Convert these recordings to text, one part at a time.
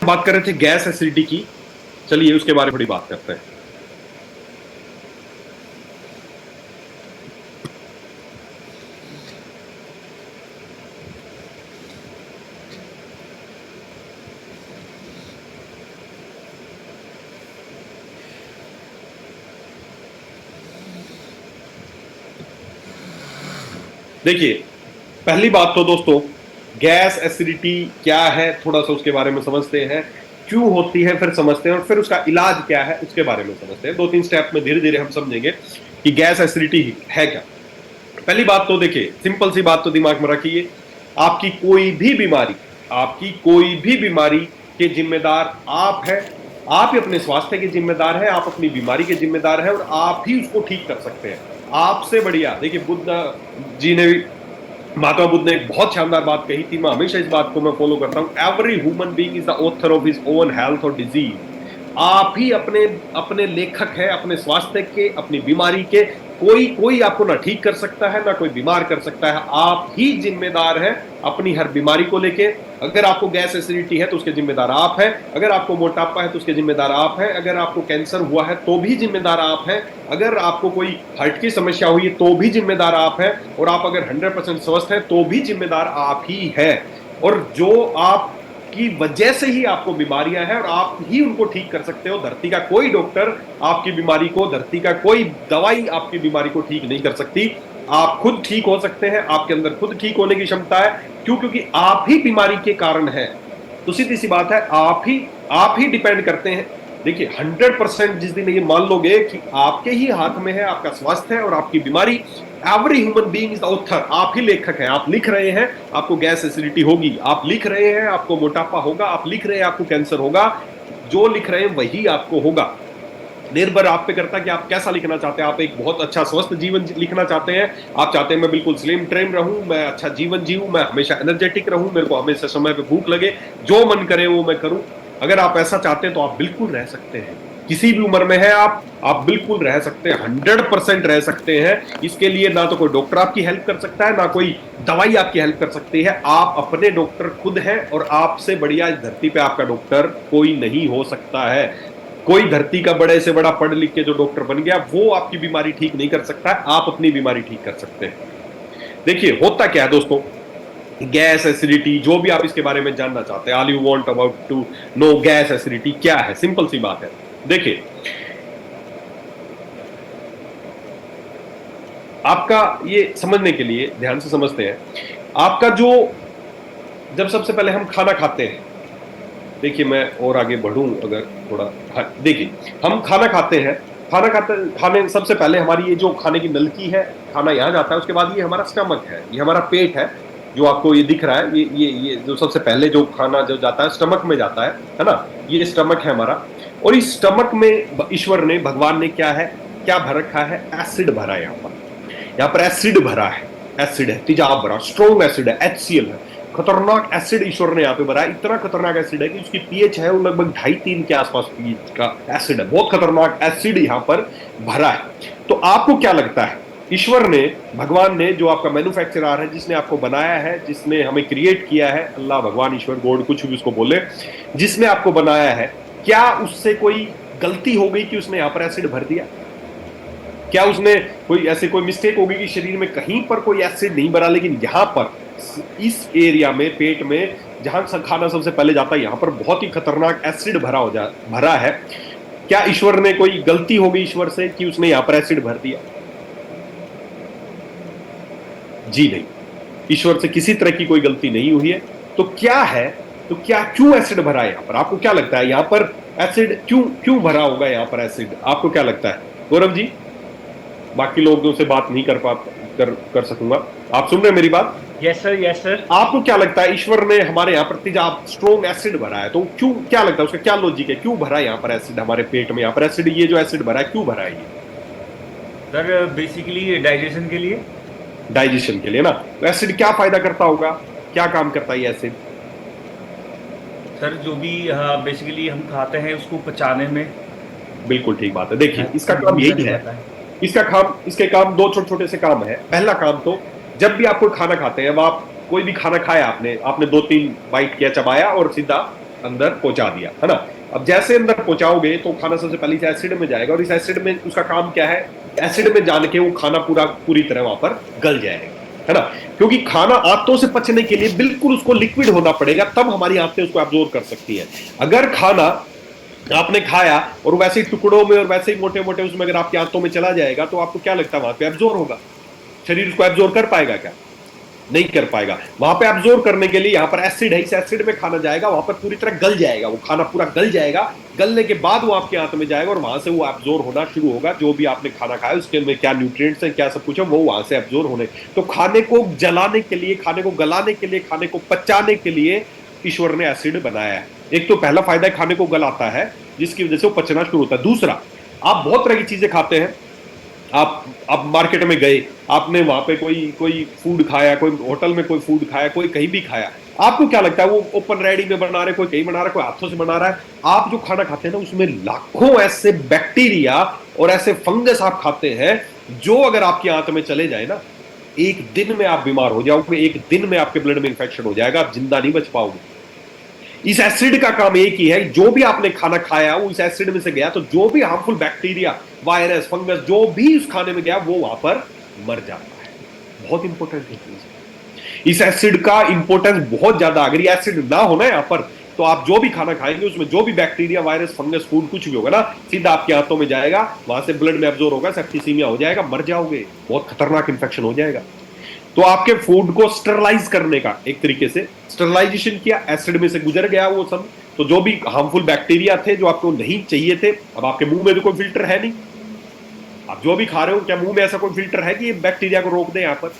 बात कर रहे थे गैस एसिडिटी की। चलिए उसके बारे में थोड़ी बात करते हैं। देखिए, पहली बात तो दोस्तों, गैस एसिडिटी क्या है थोड़ा सा उसके बारे में समझते हैं, क्यों होती है फिर समझते हैं, और फिर उसका इलाज क्या है उसके बारे में समझते हैं। दो तीन स्टेप में धीरे धीरे हम समझेंगे कि गैस एसिडिटी है क्या। पहली बात तो देखिए, सिंपल सी बात तो दिमाग में रखिए, आपकी कोई भी बीमारी, आपकी कोई भी बीमारी के जिम्मेदार आप हैं। आप ही अपने स्वास्थ्य के जिम्मेदार हैं, आप अपनी बीमारी के जिम्मेदार हैं, और आप ही उसको ठीक कर सकते हैं। आपसे बढ़िया देखिए, बुद्ध जी ने भी, महात्मा बुद्ध ने एक बहुत शानदार बात कही थी, मैं हमेशा इस बात को मैं फॉलो करता हूं, every human being is the author of his own health और डिजीज। आप ही अपने अपने लेखक हैं, अपने स्वास्थ्य के, अपनी बीमारी के। कोई कोई आपको ना ठीक कर सकता है ना कोई बीमार कर सकता है, आप ही जिम्मेदार हैं अपनी हर बीमारी को लेके। अगर आपको गैस एसिडिटी है तो उसके जिम्मेदार आप हैं, अगर आपको मोटापा है तो उसके जिम्मेदार आप हैं, अगर आपको कैंसर हुआ है तो भी जिम्मेदार आप हैं, अगर आपको कोई हार्ट की समस्या हुई है तो भी जिम्मेदार आप हैं, और आप अगर 100% स्वस्थ हैं तो भी जिम्मेदार आप ही हैं। और जो आप की वजह से ही आपको बीमारियां हैं और आप ही उनको ठीक कर सकते हो। धरती का कोई डॉक्टर आपकी बीमारी को, धरती का कोई दवाई आपकी बीमारी को ठीक नहीं कर सकती। आप खुद ठीक हो सकते हैं, आपके अंदर खुद ठीक होने की क्षमता है। क्यों? क्योंकि आप ही बीमारी के कारण है। तो सीधी सी बात है, आप ही डिपेंड करते हैं। देखिए, 100% जिस दिन ये मान लोगे कि आपके ही हाथ में है आपका स्वास्थ्य है और आपकी बीमारी, every human being is the author, आप ही लेखक हैं। आप लिख रहे हैं आपको गैस एसिडिटी होगी, आप लिख रहे हैं आपको मोटापा होगा, आप लिख रहे हैं आपको कैंसर होगा। जो लिख रहे हैं वही आपको होगा। निर्भर आप पे करता है कि आप कैसा लिखना चाहते हैं। आप एक बहुत अच्छा स्वस्थ जीवन लिखना चाहते हैं, आप चाहते हैं मैं बिल्कुल स्लिम ट्रिम रहूं, मैं अच्छा जीवन जीऊं, मैं हमेशा एनर्जेटिक रहूं, मेरे को हमेशा समय पे भूख लगे, जो मन करे वो मैं करूं। अगर आप ऐसा चाहते हैं तो आप बिल्कुल रह सकते हैं। किसी भी उम्र में है आप बिल्कुल रह सकते हैं, 100% रह सकते हैं। इसके लिए ना तो कोई डॉक्टर आपकी हेल्प कर सकता है, ना कोई दवाई आपकी हेल्प कर सकती है। आप अपने डॉक्टर खुद हैं, और आपसे बढ़िया इस धरती पे आपका डॉक्टर कोई नहीं हो सकता है। कोई धरती का बड़े से बड़ा पढ़ लिख के जो डॉक्टर बन गया वो आपकी बीमारी ठीक नहीं कर सकता है, आप अपनी बीमारी ठीक कर सकते हैं। देखिए, होता क्या है दोस्तों, गैस एसिडिटी, जो भी आप इसके बारे में जानना चाहते हैं, all you want about to know gas acidity क्या है, सिंपल सी बात है। देखिए, आपका ये समझने के लिए ध्यान से समझते हैं, आपका जो, जब सबसे पहले हम खाना खाते हैं, देखिए मैं और आगे बढ़ूं अगर थोड़ा, हाँ, देखिए हम खाना खाते हैं, खाने सबसे पहले हमारी ये जो खाने की नलकी है, खाना यहाँ जाता है, उसके बाद ये हमारा स्टमक है, ये हमारा पेट है, जो आपको ये दिख रहा है, ये जो सबसे पहले जो खाना जो जाता है स्टमक में जाता है ना, ये स्टमक है हमारा। और इस स्टमक में ईश्वर ने, भगवान ने क्या है, क्या भर रखा है, एसिड भरा है। यहाँ पर एसिड भरा है, एसिड है, तेजाब भरा, स्ट्रॉन्ग एसिड है, HCl है, खतरनाक एसिड ईश्वर ने यहाँ पे भरा है। इतना खतरनाक एसिड है कि उसकी पीएच है वो लगभग 2.5-3 के आसपास पीएच का एसिड है। बहुत खतरनाक एसिड यहाँ पर भरा है। तो आपको क्या लगता है, ईश्वर ने, भगवान ने, जो आपका मैन्युफैक्चरर है, जिसने आपको बनाया है, जिसने हमें क्रिएट किया है, अल्लाह, भगवान, ईश्वर, गॉड, कुछ भी उसको बोले, जिसने आपको बनाया है, क्या उससे कोई गलती हो गई कि उसने यहाँ पर एसिड भर दिया? क्या उसने कोई मिस्टेक होगी कि शरीर में कहीं पर कोई एसिड नहीं भरा, लेकिन यहां पर इस एरिया में, पेट में, जहां खाना सबसे पहले जाता है, यहां पर बहुत ही खतरनाक एसिड भरा है। क्या ईश्वर ने, कोई गलती हो गई ईश्वर से कि उसने यहां पर एसिड भर दिया? जी नहीं, ईश्वर से किसी तरह की कोई गलती नहीं हुई है। तो क्या है, तो क्या, क्यों एसिड भरा है यहां पर? आपको क्या लगता है यहां पर एसिड क्यों क्यों भरा होगा यहां पर एसिड? आपको क्या लगता है गौरव जी? बाकी लोगों से बात नहीं कर सकूंगा, आप सुन रहे हैं मेरी बात? Yes sir, yes sir. आपको क्या लगता है, ईश्वर ने हमारे यहाँ पर तेजाब, स्ट्रॉन्ग एसिड भरा है, तो क्यों, क्या लगता है उसका क्या लॉजिक है, क्यों भरा है यहाँ पर एसिड हमारे पेट में? यहाँ पर एसिड, ये जो एसिड भरा है, क्यों भरा है ये? सर बेसिकली डाइजेशन के लिए। डाइजेशन के लिए ना। तो एसिड क्या फायदा करता होगा, क्या काम करता है ये एसिड? सर जो भी बेसिकली हम खाते हैं उसको पचाने में बिल्कुल ठीक बात है। देखिए, इसका काम भूमिका यही है, निभाता है। इसके काम दो छोटे छोटे से काम है। पहला काम तो, जब भी आप कोई खाना खाते हैं, अब आप कोई भी खाना खाया, आपने 2-3 बाइट किया, चबाया और सीधा अंदर पहुंचा दिया, है ना। अब जैसे अंदर पहुंचाओगे तो खाना सबसे पहले इस एसिड में जाएगा, और इस एसिड में उसका काम क्या है, एसिड में जान के वो खाना पूरी तरह वहां पर गल जाएगा, है ना। क्योंकि खाना आंतों से पचने के लिए बिल्कुल उसको लिक्विड होना पड़ेगा, तब हमारी आंतें उसको एब्जॉर्ब कर सकती है। अगर खाना आपने खाया और वैसे ही टुकड़ों में और वैसे ही मोटे मोटे उसमें अगर आपकी आंतों में चला जाएगा, तो आपको क्या लगता है वहां पे एब्जॉर्ब होगा? शरीर उसको एब्जॉर्ब कर पाएगा क्या? नहीं कर पाएगा। वहां पे एब्जॉर्ब करने के लिए यहाँ पर एसिड है, इस एसिड में खाना जाएगा, वहां पर पूरी तरह गल जाएगा, वो खाना पूरा गल जाएगा। गलने के बाद वो आपके आंत में जाएगा और वहां से वो एब्जॉर्ब होना शुरू होगा। जो भी आपने खाना खाया उसके में क्या न्यूट्रिएंट्स हैं, क्या सब कुछ है, वो वहां से एब्जॉर्ब होने। तो खाने को जलाने के लिए, खाने को गलाने के लिए, खाने को पचाने के लिए ईश्वर ने एसिड बनाया है। एक तो पहला फायदा है, खाने को गलाता है, जिसकी वजह से वो पचना शुरू होता है। दूसरा, आप बहुत तरह की चीजें खाते हैं, आप मार्केट में गए, आपने वहां पे कोई फूड खाया, कोई होटल में कोई फूड खाया, कोई कहीं भी खाया, आपको क्या लगता है वो ओपन रेडी में बना रहे, कोई कहीं बना रहा है, कोई हाथों से बना रहा है। आप जो खाना खाते हैं ना, उसमें लाखों ऐसे बैक्टीरिया और ऐसे फंगस आप खाते हैं, जो अगर आपकी आंत में चले जाए ना, एक दिन में आप बीमार हो जाओगे, एक दिन में आपके ब्लड में इंफेक्शन हो जाएगा, आप जिंदा नहीं बच पाओगे। इस एसिड का काम एक ही है, जो भी आपने खाना खाया वो इस एसिड में से गया, तो जो भी हार्मफुल बैक्टीरिया, वायरस, फंगस जो भी उस खाने में गया, वो वहां पर मर जाता है। बहुत इंपॉर्टेंट है इस एसिड का, इंपॉर्टेंस बहुत ज्यादा। अगर ये एसिड ना होना यहां पर, तो आप जो भी खाना खाएंगे उसमें जो भी बैक्टीरिया, वायरस, फंगस, फूड कुछ भी होगा ना, सीधा आपके हाथों में जाएगा, वहां से ब्लड में एब्जॉर्ब होगा, सेप्टिसीमिया हो जाएगा, मर जाओगे, बहुत खतरनाक इंफेक्शन हो जाएगा। तो आपके फूड को स्टरलाइज करने का एक तरीके से स्टरलाइजेशन किया, एसिड में से गुजर गया वो सब, तो जो भी हार्मफुल बैक्टीरिया थे जो आपको नहीं चाहिए थे, अब आपके मुंह में तो कोई फिल्टर है नहीं, आप जो भी खा रहे हो, क्या मुंह में ऐसा कोई फिल्टर है कि ये बैक्टीरिया को रोक दे? यहाँ पर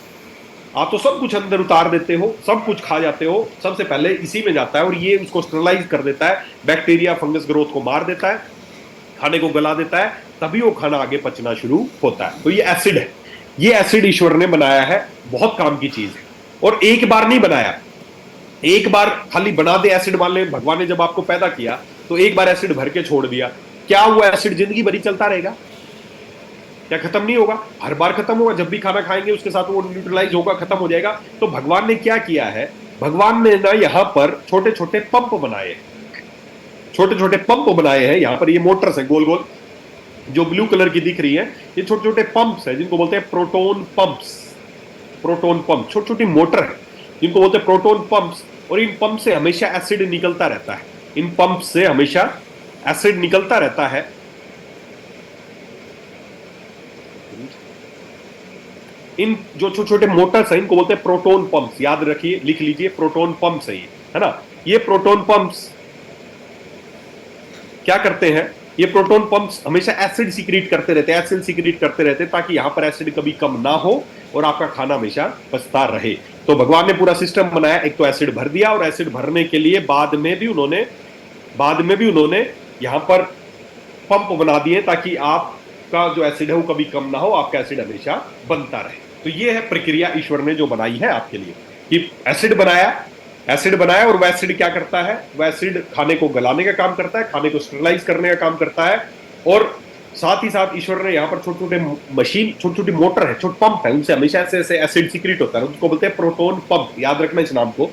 आप तो सब कुछ अंदर उतार देते हो, सब कुछ खा जाते हो, सबसे पहले इसी में जाता है, और ये उसको स्टरलाइज कर देता है, बैक्टीरिया फंगस ग्रोथ को मार देता है, खाने को गला देता है, तभी वो खाना आगे पचना शुरू होता है। तो ये एसिड है, ये एसिड ईश्वर ने बनाया है, बहुत काम की चीज है। और एक बार नहीं बनाया, एक बार खाली बना दे एसिड वाले, भगवान ने जब आपको पैदा किया तो एक बार एसिड भर के छोड़ दिया, क्या वो एसिड जिंदगी भरी चलता रहेगा? क्या खत्म नहीं होगा? हर बार खत्म होगा, जब भी खाना खाएंगे उसके साथ वो न्यूट्रलाइज होगा, खत्म हो जाएगा। तो भगवान ने क्या किया है, भगवान ने ना यहां पर छोटे छोटे पंप बनाए, छोटे छोटे पंप बनाए हैं। यहां पर ये मोटर्स है गोल गोल, जो ब्लू कलर की दिख रही है, ये छोटे छोटे पंप्स है, जिनको बोलते हैं प्रोटोन पंप्स। प्रोटोन पंप छोटी छोटी मोटर है, जिनको बोलते हैं प्रोटोन पंप्स। और इन पंप से हमेशा एसिड निकलता रहता है, इन पंप से हमेशा एसिड निकलता रहता है। इन जो छोटे छोटे मोटर्स हैं, इनको बोलते हैं प्रोटोन पंप्स। याद रखिए, लिख लीजिए, प्रोटोन पंप्स है ये, है ना। ये प्रोटोन पंप्स क्या करते हैं, ये प्रोटोन पंप्स हमेशा एसिड सीक्रेट करते रहते हैं, एसिड सीक्रेट करते रहते हैं, ताकि यहां पर एसिड कभी कम ना हो और आपका खाना हमेशा पचता रहे। तो भगवान ने पूरा सिस्टम बनाया, एक तो एसिड भर दिया, और एसिड भरने के लिए बाद में भी उन्होंने यहां पर पंप बना दिए, ताकि आपका जो एसिड है वो कभी कम ना हो, आपका एसिड हमेशा बनता रहे। तो ये है प्रक्रिया ईश्वर ने जो बनाई है आपके लिए, कि एसिड बनाया, और वह एसिड क्या करता है, वह एसिड खाने को गलाने का काम करता है, खाने को स्टरलाइज करने का काम करता है। और साथ ही साथ ईश्वर ने यहाँ पर छोटे छोटे मशीन, छोटी छोटी मोटर है, छोटे पंप है, उनसे हमेशा ऐसे एसिड सीक्रेट होता है, उसको बोलते हैं प्रोटोन पंप। याद रखना इस नाम को,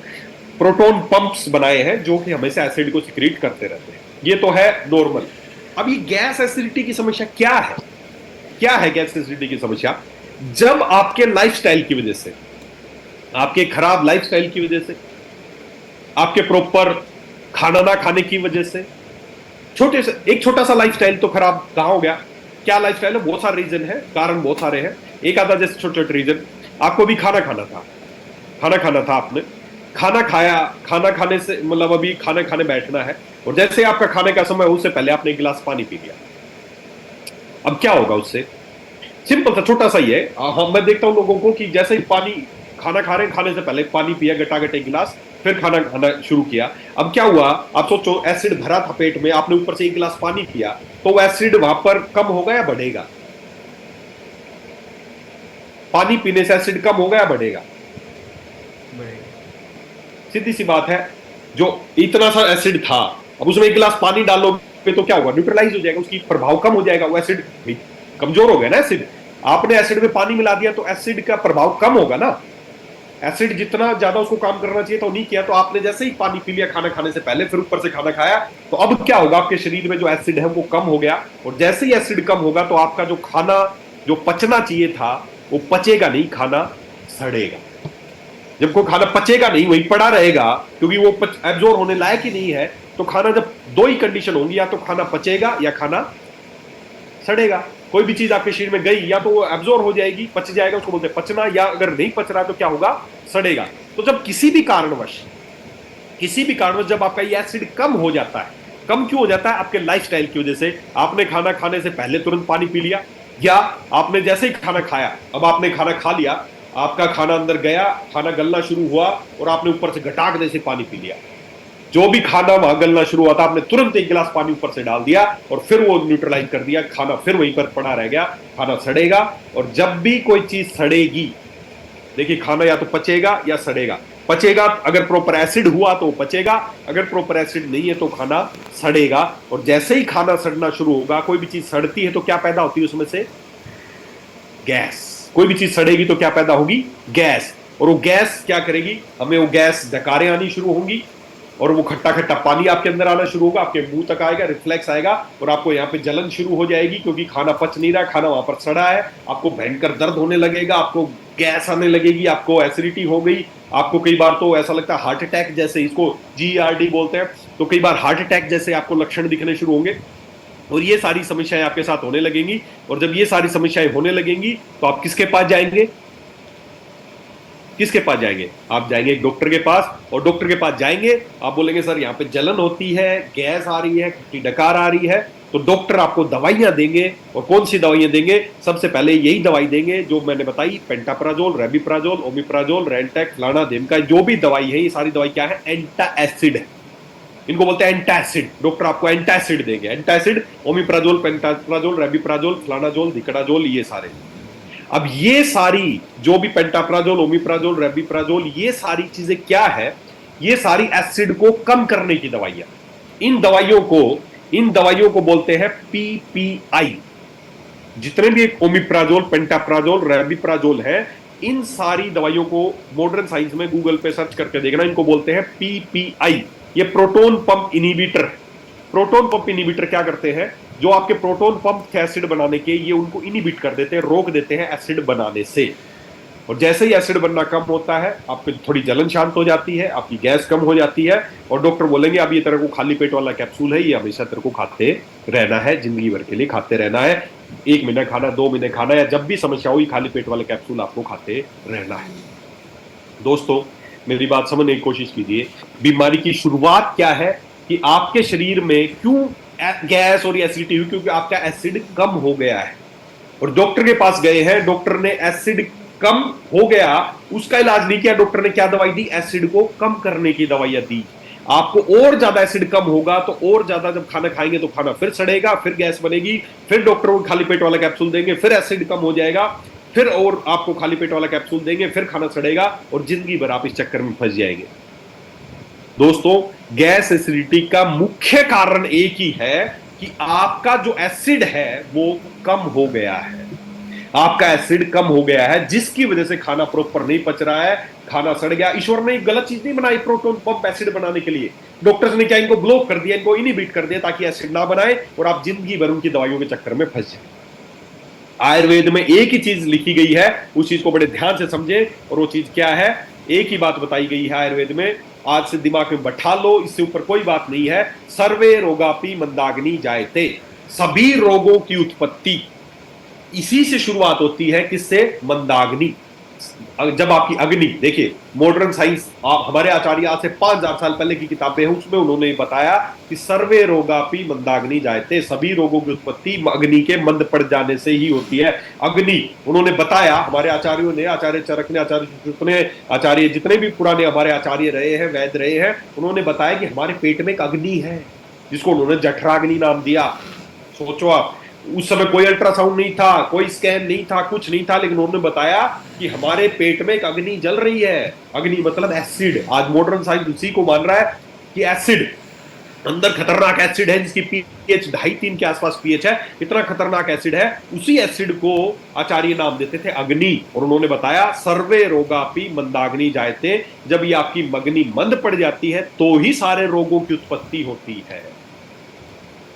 प्रोटोन पंप्स बनाए हैं जो कि हमेशा एसिड को सीक्रेट करते रहते हैं। ये तो है नॉर्मल। अब ये गैस एसिडिटी की समस्या क्या है? क्या है गैस एसिडिटी की समस्या? जब आपके लाइफस्टाइल की वजह से, आपके खराब लाइफस्टाइल की वजह से, आपके प्रॉपर खाना ना खाने की वजह से, एक छोटा सा लाइफस्टाइल तो खराब कहां हो गया? क्या लाइफस्टाइल है? बहुत सारे रीजन है, कारण बहुत सारे हैं। एक आधा जैसे छोटे छोटे रीजन, आपको भी खाना खाना था, आपने खाना खाया, खाना खाने से मतलब अभी खाना खाने बैठना है, और जैसे आपका खाने का समय, उससे पहले आपने एक गिलास पानी पी लिया। अब क्या होगा उससे? सिंपल सा छोटा सा ही है। हाँ, मैं देखता हूं लोगों को कि जैसे ही खाना खा रहे हैं, खाने से पहले पानी पिया गटागट एक गिलास, फिर खाना खाना शुरू किया। अब क्या हुआ, आप सोचो, एसिड भरा था पेट में, आपने ऊपर से एक गिलास पानी पिया, तो वो एसिड वहां पर कम होगा या बढ़ेगा? पानी पीने से एसिड कम होगा या बढ़ेगा? सीधी सी बात है। जो इतना सा एसिड था, अब उसमें एक गिलास पानी डालोगे तो क्या होगा? न्यूट्रलाइज हो जाएगा, उसकी प्रभाव कम हो जाएगा, वो एसिड कमजोर हो गया ना। एसिड, आपने एसिड में पानी मिला दिया तो एसिड का प्रभाव कम होगा ना। एसिड जितना ज्यादा उसको काम करना चाहिए तो नहीं किया, तो आपने जैसे ही पानी पी लिया खाना खाने से पहले, फिर ऊपर से खाना खाया, तो अब क्या होगा, आपके शरीर में जो एसिड है वो कम हो गया, और जैसे ही एसिड कम होगा तो आपका जो खाना जो पचना चाहिए था वो पचेगा नहीं, खाना सड़ेगा। जब कोई खाना पचेगा नहीं, वही पड़ा रहेगा, क्योंकि वो एब्जॉर्ब होने लायक ही नहीं है, तो खाना जब दो ही कंडीशन होंगी, या तो खाना पचेगा या खाना सड़ेगा। कोई भी चीज आपके शरीर में गई, या तो वो एब्जॉर्ब हो जाएगी, पच जाएगा, उसको बोलते हैं पचना, या अगर नहीं पच रहा है तो क्या होगा, सड़ेगा। तो जब किसी भी कारणवश जब आपका ये एसिड कम हो जाता है, कम क्यों हो जाता है, आपके लाइफस्टाइल की वजह से, आपने खाना खाने से पहले तुरंत पानी पी लिया, या आपने जैसे ही खाना खाया, अब आपने खाना खा लिया, आपका खाना अंदर गया, खाना गलना शुरू हुआ, और आपने ऊपर से घटाक जैसे पानी पी लिया, जो भी खाना वहां गलना शुरू हुआ था, आपने तुरंत एक गिलास पानी ऊपर से डाल दिया, और फिर वो न्यूट्रलाइज कर दिया, खाना फिर वहीं पर पड़ा रह गया, खाना सड़ेगा। और जब भी कोई चीज सड़ेगी, देखिए खाना या तो पचेगा या सड़ेगा। पचेगा अगर प्रॉपर एसिड हुआ तो पचेगा, अगर प्रॉपर एसिड नहीं है तो खाना सड़ेगा। और जैसे ही खाना सड़ना शुरू होगा, कोई भी चीज सड़ती है तो क्या पैदा होती है उसमें से, गैस। कोई भी चीज सड़ेगी तो क्या पैदा होगी, गैस। और वो गैस क्या करेगी, हमें वो गैस डकारें आनी शुरू होंगी, और वो खट्टा खट्टा पानी आपके अंदर आना शुरू होगा, आपके मुंह तक आएगा, रिफ्लेक्स आएगा, और आपको यहाँ पे जलन शुरू हो जाएगी, क्योंकि खाना पच नहीं रहा, खाना वहां पर सड़ा है, आपको भयंकर दर्द होने लगेगा, आपको गैस आने लगेगी, आपको एसिडिटी हो गई, आपको कई बार तो ऐसा लगता है हार्ट अटैक जैसे, इसको GERD बोलते हैं, तो कई बार हार्ट अटैक जैसे आपको लक्षण दिखने शुरू होंगे, और ये सारी समस्याएं आपके साथ होने लगेंगी। और जब ये सारी समस्याएं होने लगेंगी तो आप किसके पास जाएंगे, किसके पास जाएंगे, आप जाएंगे एक डॉक्टर के पास। और डॉक्टर के पास जाएंगे, आप बोलेंगे सर यहाँ पे जलन होती है, गैस आ रही है, खट्टी डकार आ रही है, तो डॉक्टर आपको दवाइयां देंगे। और कौन सी दवाइयां देंगे, सबसे पहले यही दवाई देंगे जो मैंने बताई, पेंटाप्राजोल, रेबिप्राजोल, ओमिप्राजोल, रेंटेक, फ्लाना, देमका, जो भी दवाई है, ये सारी दवाई क्या है, एंटासिड है, इनको बोलते हैं एंटासिड। डॉक्टर आपको एंटासिड देंगे, एंटासिड, ओमिप्राजोल, पेंटाप्राजोल, रेबिप्राजोल, फ्लानाजोल, दिकडाजोल, ये सारे। अब ये सारी जो भी पेंटाप्राजोल, ओमिप्राजोल, रेबिप्राजोल, ये सारी चीजें क्या है, ये सारी एसिड को कम करने की दवाइयां। इन दवाइयों को बोलते हैं PPI। जितने भी एक ओमिप्राजोल, पेंटाप्राजोल, रेबिप्राजोल है, इन सारी दवाइयों को मॉडर्न साइंस में गूगल पे सर्च करके देखना, इनको बोलते हैं PPI। ये proton pump inhibitor. Proton pump inhibitor क्या करते हैं, जो आपके प्रोटोन पंप थे एसिड बनाने के, ये उनको इनिबिट कर देते हैं, रोक देते हैं एसिड बनाने से। और जैसे ही एसिड बनना कम होता है, आपकी थोड़ी जलन शांत हो जाती है, आपकी गैस कम हो जाती है, और डॉक्टर बोलेंगे अब ये तेरे को खाली पेट वाला कैप्सूल है, ये हमेशा तेरे को खाते रहना है, जिंदगी भर के लिए खाते रहना है, 1 महीना खाना, 2 महीने खाना, या जब भी समस्या हुई खाली पेट वाले कैप्सूल आपको खाते रहना है। दोस्तों मेरी बात समझने की कोशिश कीजिए, बीमारी की शुरुआत क्या है, कि आपके शरीर में क्यों गैस और एसिडिटी हुई, क्योंकि आपका एसिड कम हो गया है। और डॉक्टर के पास गए हैं, डॉक्टर ने एसिड कम हो गया, उसका इलाज नहीं किया, डॉक्टर ने क्या दवाई दी, एसिड को कम करने की दवाइयां दी। आपको और ज्यादा एसिड कम होगा तो और ज्यादा जब खाना खाएंगे तो खाना फिर सड़ेगा, फिर गैस बनेगी, फिर डॉक्टर को खाली पेट वाला कैप्सूल देंगे, फिर एसिड कम हो जाएगा, फिर और आपको खाली पेट वाला कैप्सूल देंगे, फिर खाना सड़ेगा, और जिंदगी भर आप इस चक्कर में फंस जाएंगे। दोस्तों गैस एसिडिटी का मुख्य कारण एक ही है कि आपका जो एसिड है वो कम हो गया है, आपका एसिड कम हो गया है, जिसकी वजह से खाना प्रॉपर नहीं पच रहा है, खाना सड़ गया। ईश्वर ने एक गलत चीज नहीं बनाई प्रोटोन पंप एसिड बनाने के लिए, डॉक्टर्स ने क्या इनको ब्लॉक कर दिया, इनको इनिबिट कर दिया, ताकि एसिड ना बनाए और आप जिंदगी भर उनकी दवाइयों के चक्कर में फंस जाए। आयुर्वेद में एक ही चीज लिखी गई है, उस चीज को बड़े ध्यान से समझे, और वो चीज क्या है, एक ही बात बताई गई है आयुर्वेद में, आज से दिमाग में बैठा लो, इससे ऊपर कोई बात नहीं है। सर्वे रोगापि मंदाग्नि जायते, सभी रोगों की उत्पत्ति इसी से शुरुआत होती है, किससे, मंदाग्नि। जब आपकी अग्नि, देखिए मॉडर्न साइंस, हमारे आचार्य आज से 5000 साल पहले की किताबें हैं, उसमें उन्होंने बताया कि सर्वे रोगापि मंदाग्नि जायते, सभी रोगों की उत्पत्ति अग्नि के मंद पड़ जाने से ही होती है। अग्नि उन्होंने बताया, हमारे आचार्यों ने, आचार्य चरक ने, आचार्य ने, आचार्य जितने भी पुराने हमारे आचार्य रहे हैं, वैद्य रहे हैं, उन्होंने बताया कि हमारे पेट में एक अग्नि है, जिसको उन्होंने जठराग्नि नाम दिया। सोचो आप, उस समय कोई अल्ट्रासाउंड नहीं था, कोई स्कैन नहीं था, कुछ नहीं था, लेकिन उन्होंने बताया कि हमारे पेट में एक अग्नि जल रही है। अग्नि मतलब एसिड। आज मॉडर्न साइंस उसी को मान रहा है कि एसिड, अंदर खतरनाक एसिड है जिसकी पीएच 2.5-3 के आसपास पीएच है, इतना खतरनाक एसिड है। उसी एसिड को आचार्य नाम देते थे अग्नि, और उन्होंने बताया सर्वे रोगापि मंदाग्नि जायते, जब ये आपकी अग्नि मंद पड़ जाती है तो ही सारे रोगों की उत्पत्ति होती है।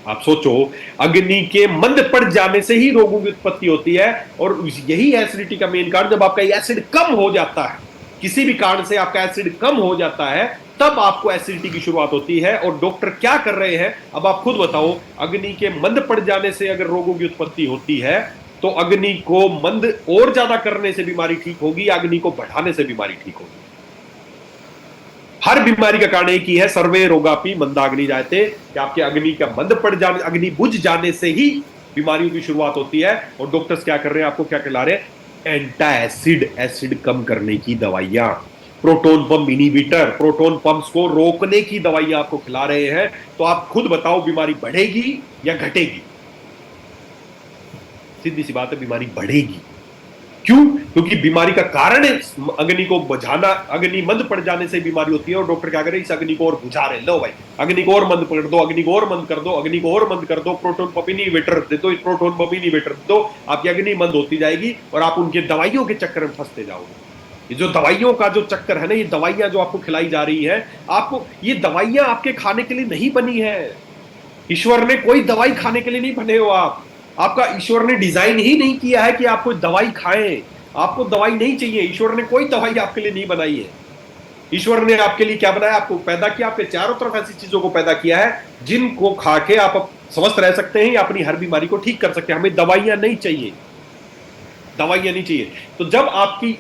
आप सोचो, अग्नि के मंद पड़ जाने से ही रोगों की उत्पत्ति होती है, और यही एसिडिटी का मेन कारण। जब आपका एसिड कम हो जाता है, किसी भी कारण से आपका एसिड कम हो जाता है, तब आपको एसिडिटी की शुरुआत होती है। और डॉक्टर क्या कर रहे हैं, अब आप खुद बताओ, अग्नि के मंद पड़ जाने से अगर रोगों की उत्पत्ति होती है, तो अग्नि को मंद और ज्यादा करने से बीमारी ठीक होगी, अग्नि को बढ़ाने से बीमारी ठीक होगी। हर बीमारी का कारण एक ही है, सर्वे रोगापि मंदाग्नि जायते, कि आपके अग्नि का मंद पड़ जाने, अग्नि बुझ जाने से ही बीमारियों की शुरुआत होती है। और डॉक्टर्स क्या कर रहे हैं, आपको क्या खिला रहे हैं, एंटा एसिड, एसिड कम करने की दवाइयां, proton pump inhibitor, proton pumps को रोकने की दवाइयां आपको खिला रहे हैं। तो आप खुद बताओ, बीमारी बढ़ेगी या घटेगी? सीधी सी बात है, बीमारी बढ़ेगी। क्यों? क्योंकि बीमारी का कारण अग्नि को बुझाना, अग्नि मंद पड़ जाने से बीमारी होती है। और डॉक्टर क्या करे, इस अग्नि को और बुझा रहे, लो भाई अग्नि को और मंद कर दो, अग्नि को और मंद कर दो, अग्नि को और मंद कर दो, प्रोटोन पंप इनिबिटर दे दो, प्रोटोन पंप इनिबिटर दे दो, आपकी अग्नि मंद होती जाएगी और आप उनके दवाइयों के चक्कर में फंसते जाओगे। ये जो दवाइयों का जो चक्कर है ना, ये दवाइयां जो आपको खिलाई जा रही है, आपको ये दवाइयां आपके खाने के लिए नहीं बनी है। ईश्वर ने कोई दवाई खाने के लिए नहीं बने हो आप, आपका ईश्वर ने डिजाइन ही नहीं किया है कि आप कोई दवाई खाएं। आपको दवाई नहीं चाहिए, ईश्वर ने कोई दवाई आपके लिए नहीं बनाई है। ईश्वर ने आपके लिए क्या बनाया, आपको पैदा किया, आपके चारों तरफ ऐसी चीजों को पैदा किया है जिनको खा के आप स्वस्थ रह सकते हैं या अपनी हर बीमारी को ठीक कर सकते हैं। हमें दवाइयां नहीं चाहिए, दवाइयां नहीं चाहिए। तो जब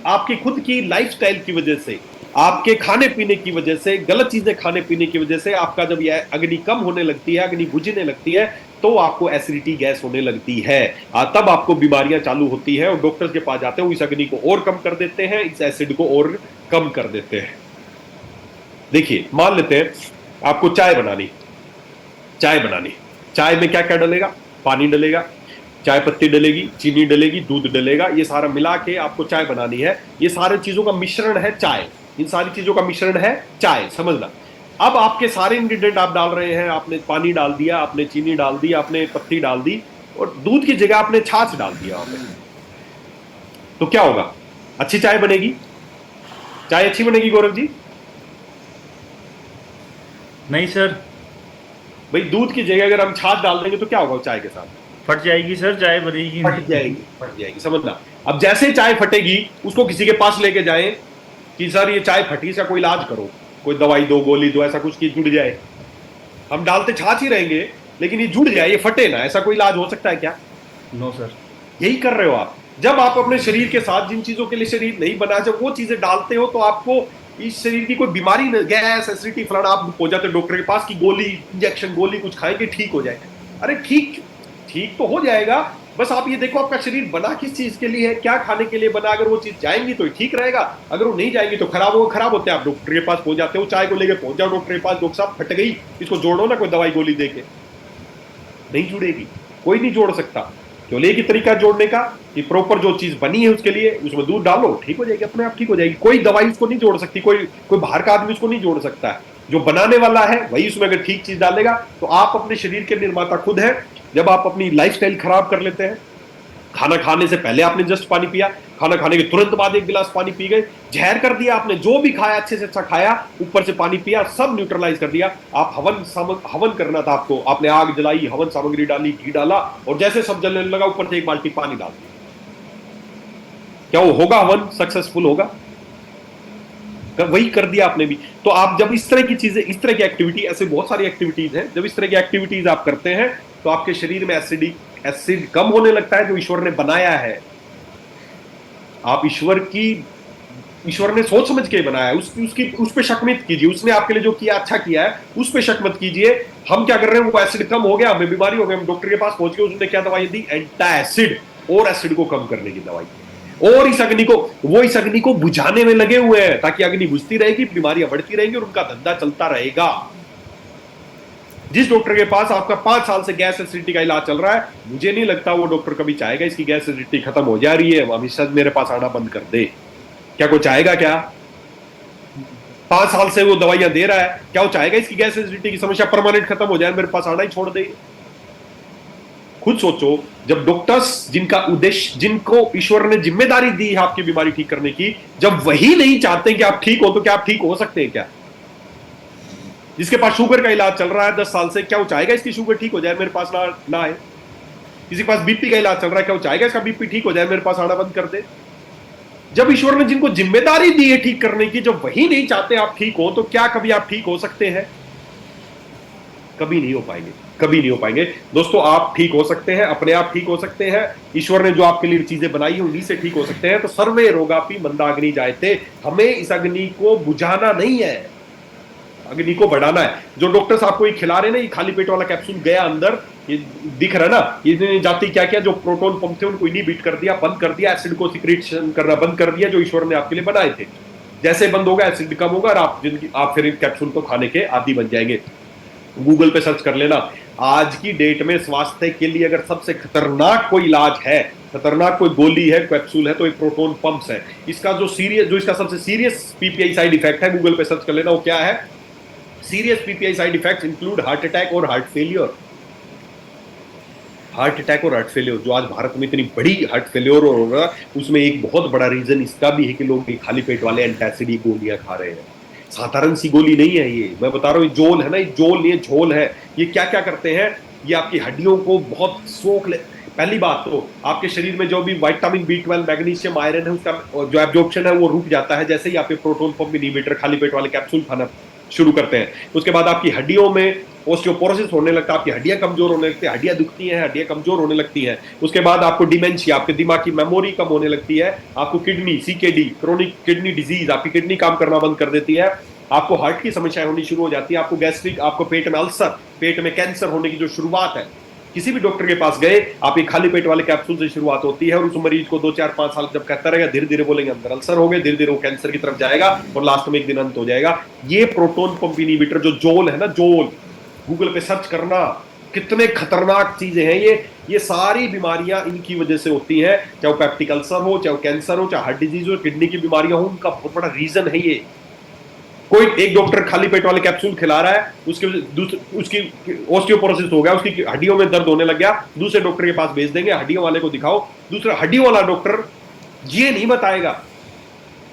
आपकी खुद की लाइफस्टाइल की वजह से, आपके खाने पीने की वजह से, गलत चीजें खाने पीने की वजह से आपका जब यह अग्नि कम होने लगती है, अग्नि बुझने लगती है, तो आपको एसिडिटी गैस होने लगती है। तब आपको बीमारियां चालू होती है और डॉक्टर्स के पास जाते हैं, इस अग्नि को और कम कर देते हैं, इस एसिड को और कम कर देते हैं। देखिए, मान लेते हैं आपको चाय बनानी, चाय में क्या क्या डलेगा, पानी डलेगा, चाय पत्ती डलेगी, चीनी डलेगी, दूध डलेगा, ये सारा मिला के आपको चाय बनानी है। ये सारी चीजों का मिश्रण है चाय, इन सारी चीजों का मिश्रण है चाय, समझना। अब आपके सारे इंग्रेडिएंट आप डाल रहे हैं, आपने पानी डाल दिया, आपने चीनी डाल दी, आपने पत्ती डाल दी, और दूध की जगह आपने छाछ डाल दिया आपने, तो क्या होगा, अच्छी चाय बनेगी? चाय अच्छी बनेगी गौरव जी? नहीं सर। भाई दूध की जगह अगर हम छाछ डाल देंगे तो क्या होगा चाय के साथ? फट जाएगी सर, चाय बनेगी फट जाएगी, फट जाएगी, समझना। अब जैसे चाय फटेगी, उसको किसी के पास लेके जाए कि सर ये चाय फटी, इसका कोई इलाज करो, कोई दवाई दो, गोली दो, ऐसा कुछ की जुड़ जाए। हम डालते छाछ ही रहेंगे, लेकिन ये जुड़ जाए, ये फटे ना, ऐसा कोई इलाज हो सकता है क्या? No sir. यही कर रहे हो आप। जब आप अपने शरीर के साथ जिन चीजों के लिए शरीर नहीं बना, जब वो चीजें डालते हो तो आपको इस शरीर की कोई बीमारी, गैस, एसिडिटी, फलाना, आप हो जाते डॉक्टर के पास की गोली, इंजेक्शन, गोली कुछ खाएंगे ठीक हो जाए। अरे ठीक तो हो जाएगा, बस आप ये देखो आपका शरीर बना किस चीज के लिए है, क्या खाने के लिए बना। अगर वो चीज जाएंगी तो ठीक रहेगा, अगर वो नहीं जाएगी तो खराब होते हैं। आप डॉक्टर के पास पहुंच जाते हो, चाय को लेके पहुंच जाओ डॉक्टर के पास, डॉक्टर साहब फट गई, इसको जोड़ो ना, कोई दवाई गोली देके। नहीं जुड़ेगी, कोई नहीं जोड़ सकता। केवल एक ही तरीका जोड़ने का कि प्रॉपर जो चीज बनी है उसके लिए उसमें दूध डालो, ठीक हो जाएगी, अपने आप ठीक हो जाएगी। कोई दवाई उसको नहीं जोड़ सकती, कोई बाहर का आदमी उसको नहीं जोड़ सकता है। जो बनाने वाला है वही उसमें अगर ठीक चीज डालेगा, तो आप अपने शरीर के निर्माता खुद है। जब आप अपनी लाइफस्टाइल खराब कर लेते हैं, खाना खाने से पहले आपने जस्ट पानी पिया, खाना खाने के तुरंत बाद एक गिलास पानी पी गए, जहर कर दिया आपने, जो भी खाया अच्छे से अच्छा खाया, ऊपर से पानी पिया, सब न्यूट्रलाइज कर दिया। आप हवन करना था आपको, आपने आग जलाई, हवन सामग्री डाली, घी डाला, और जैसे सब जलने लगा ऊपर से एक बाल्टी पानी डाल दिया, क्या वो होगा हवन सक्सेसफुल होगा? वही कर दिया आपने भी। तो आप जब इस तरह की चीजें, इस तरह की एक्टिविटी, ऐसे बहुत सारी एक्टिविटीज हैं, जब इस तरह की एक्टिविटीज आप करते हैं तो आपके शरीर में एसिड कम होने लगता है, जो ईश्वर ने बनाया है। आप ईश्वर ने सोच समझ के बनाया है, उस पे शक मत कीजिए। उसने आपके लिए जो किया अच्छा किया है, उस पे शक मत कीजिए। हम क्या कर रहे हैं, वो एसिड कम हो गया, हमें बीमारी हो गई, हम डॉक्टर के पास पहुंच गए, उसने क्या दवाई दी, एंटा एसिड, और एसिड को कम करने की दवाई, और इस अग्नि को बुझाने में लगे हुए हैं, ताकि अग्नि बुझती रहेगी, बीमारियां बढ़ती रहेंगी और उनका धंधा चलता रहेगा। जिस डॉक्टर के पास आपका 5 साल से गैस एसिडिटी का इलाज चल रहा है, मुझे नहीं लगता वो डॉक्टर कभी चाहेगा इसकी गैस एसिडिटी खत्म हो जा रही है, हमेशा मेरे पास आना बंद कर दे। क्या कोई चाहेगा क्या? 5 साल से वो दवाइयां दे रहा है, क्या वो चाहेगा इसकी गैस एसिडिटी की समस्या परमानेंट खत्म हो जाए, मेरे पास आना ही छोड़ दे? खुद सोचो, जब डॉक्टर्स जिनका उद्देश्य, जिनको ईश्वर ने जिम्मेदारी दी है आपकी बीमारी ठीक करने की, जब वही नहीं चाहते कि आप ठीक हो, तो क्या आप ठीक हो सकते हैं क्या? जिसके पास शुगर का इलाज चल रहा है 10 साल से, क्या वो चाहेगा इसकी शुगर ठीक हो जाए, मेरे पास ना आए? किसी के पास बीपी का इलाज चल रहा है, क्या वो चाहेगा इसका बीपी ठीक हो जाए, मेरे पास आना बंद कर दे? जब ईश्वर ने जिनको जिम्मेदारी दी है ठीक करने की, जब वही नहीं चाहते आप ठीक हो, तो क्या कभी आप ठीक हो सकते हैं? कभी नहीं हो पाएंगे, कभी नहीं हो पाएंगे। दोस्तों, आप ठीक हो सकते हैं, अपने आप ठीक हो सकते हैं। ईश्वर ने जो आपके लिए चीजें बनाई है उन्हीं से ठीक हो सकते हैं। तो सर्वे रोगापि मंदाग्नि जायते, हमें इस अग्नि को बुझाना नहीं है, अग्नि को बढ़ाना है। जो डॉक्टर्स आपको ये खिला रहे ना, ये खाली पेट वाला कैप्सूल गया अंदर, ये दिख रहा है ना, ये जाति क्या क्या जो प्रोटॉन पंप थे उनको इनहिबिट कर दिया, बंद कर दिया, एसिड को सिक्रेशन करना बंद कर दिया, जो ईश्वर ने आपके लिए बनाए थे। जैसे बंद होगा, एसिड कम होगा, और आप फिर कैप्सूल को खाने के आदी बन जाएंगे। गूगल पे सर्च कर लेना, आज की डेट में स्वास्थ्य के लिए अगर सबसे खतरनाक कोई इलाज है, खतरनाक कोई गोली है, कैप्सूल है, तो ये प्रोटॉन पंप्स है। इसका जो इसका सबसे सीरियस पीपीआई साइड इफेक्ट है, गूगल पे सर्च कर लेना, वो क्या है? Serious PPI side effects include heart attack और हार्ट फेलियर। हार्ट अटैक और हार्ट फेलियर, जो आज भारत में इतनी बड़ी हार्ट फेलियर हो रहा है, उसमें एक बहुत बड़ा रीजन इसका भी है कि लोग खाली पेट वाले एंटासिड गोलियां खा रहे हैं। साधारण सी गोली नहीं है ये, मैं बता रहा हूँ, ये जोल है ना, ये जोल नहीं है, झोल है। ये क्या क्या करते हैं, ये आपकी हड्डियों को बहुत सोख ले। पहली बात तो आपके शरीर में जो भी विटामिन B12, मैग्नीशियम, आयरन है, उसका जो एब्जॉर्प्शन है वो रुक जाता है जैसे ही आप प्रोटॉन पंप इनहिबिटर खाली पेट वाले कैप्सूल खाना शुरू करते हैं। उसके बाद आपकी हड्डियों में ऑस्टियोपोरोसिस होने लगता है, आपकी हड्डियां कमजोर होने लगती है, हड्डियां दुखती हैं, हड्डियां कमजोर होने लगती हैं। उसके बाद आपको डिमेंशिया, आपके दिमाग की मेमोरी कम होने लगती है, आपको kidney, CKD, chronic kidney disease, आपकी किडनी काम करना बंद कर देती है, आपको हार्ट की समस्याएं होनी शुरू हो जाती है, आपको गैस्ट्रिक, आपको पेट में अल्सर, पेट में कैंसर होने की जो शुरुआत है, किसी भी डॉक्टर के पास गए, आप ये खाली पेट वाले कैप्सूल से शुरुआत होती है, और उस मरीज को 2 4 5 साल जब कहता रहेगा, धीरे धीरे बोलेंगे अंदर अल्सर हो गए, धीरे धीरे वो कैंसर की तरफ जाएगा, और लास्ट में एक दिन अंत हो जाएगा। ये प्रोटॉन पंप इनहिबिटर जो जोल है ना, जोल, गूगल पे सर्च करना, कितने खतरनाक चीजें हैं ये सारी बीमारियां इनकी वजह से होती हैं। चाहे वो पेप्टिक अल्सर हो, चाहे वो कैंसर हो, चाहे हार्ट डिजीज हो, किडनी की बीमारियां हो, उनका बहुत बड़ा रीजन है ये। कोई एक डॉक्टर खाली पेट वाले कैप्सूल खिला रहा है, उसकी ऑस्टियोपोरोसिस हो गया, उसकी हड्डियों में दर्द होने लग गया, दूसरे डॉक्टर के पास भेज देंगे, हड्डियों वाले को दिखाओ। दूसरा हड्डियों वाला डॉक्टर ये नहीं बताएगा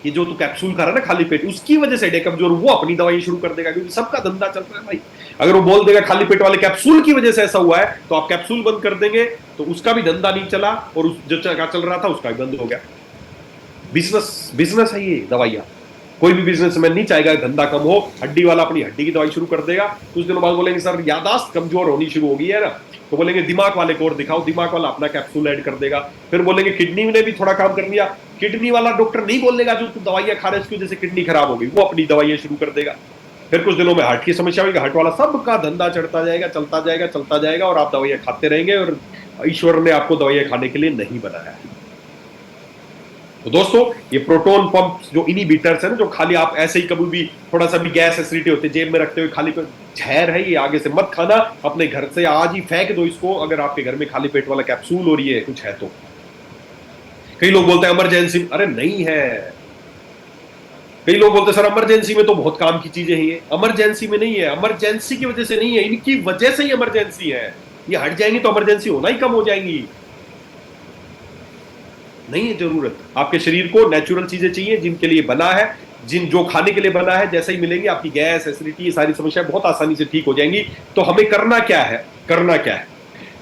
कि जो तू कैप्सूल खा रहा है ना खाली पेट, उसकी वजह से हेडेक कमजोर, वो अपनी दवाई शुरू कर देगा, क्योंकि सबका धंधा चल रहा है भाई। अगर वो बोल देगा खाली पेट वाले कैप्सूल की वजह से ऐसा हुआ है, तो आप कैप्सूल बंद कर देंगे, तो उसका भी धंधा नहीं चला, और जो चल रहा था उसका भी बंद हो गया। बिजनेस है ये दवाइयां। कोई भी बिजनेसमैन नहीं चाहेगा धंधा कम हो। हड्डी वाला अपनी हड्डी की दवाई शुरू कर देगा, कुछ दिनों बाद बोलेंगे सर यादाश्त कमजोर होनी शुरू होगी है ना, तो बोलेंगे दिमाग वाले को और दिखाओ, दिमाग वाला अपना कैप्सूल ऐड कर देगा। फिर बोलेंगे किडनी ने भी थोड़ा काम कर लिया, किडनी वाला डॉक्टर नहीं बोलेगा जो तू दवाइयां खा रहे इसकी वजह से किडनी खराब हो गई, वो अपनी दवाइयां शुरू कर देगा। फिर कुछ दिनों में हार्ट की समस्या होगी, हार्ट वाला सबका धंधा चढ़ता जाएगा, चलता जाएगा, चलता जाएगा, और आप दवाइयां खाते रहेंगे, और ईश्वर ने आपको दवाइयां खाने के लिए नहीं बनाया है। तो दोस्तों, ये प्रोटॉन पंप जो इनहिबिटर्स है ना, जो खाली आप ऐसे ही कभी भी थोड़ा सा भी गैस एसिडिटी होती है जेब में रखते हुए खाली पेट, जहर है ये, आगे से मत खाना, अपने घर से आज ही फेंक दो इसको, अगर आपके घर में खाली पेट वाला कैप्सूल और ये कुछ है तो। कई लोग बोलते हैं इमरजेंसी, अरे नहीं है। कई लोग बोलते हैं सर इमरजेंसी में तो बहुत काम की चीजें हैं, ये इमरजेंसी में नहीं है, इमरजेंसी की वजह से नहीं है, इनकी वजह से ही इमरजेंसी है। ये हट जाएंगी तो इमरजेंसी होना ही कम हो जाएंगी। नहीं है जरूरत, आपके शरीर को नेचुरल चीजें चाहिए जिनके लिए बना है, जो खाने के लिए बना है, जैसे ही मिलेंगे आपकी गैस एसिडिटी ये सारी समस्याएं बहुत आसानी से ठीक हो जाएंगी। तो हमें करना क्या है,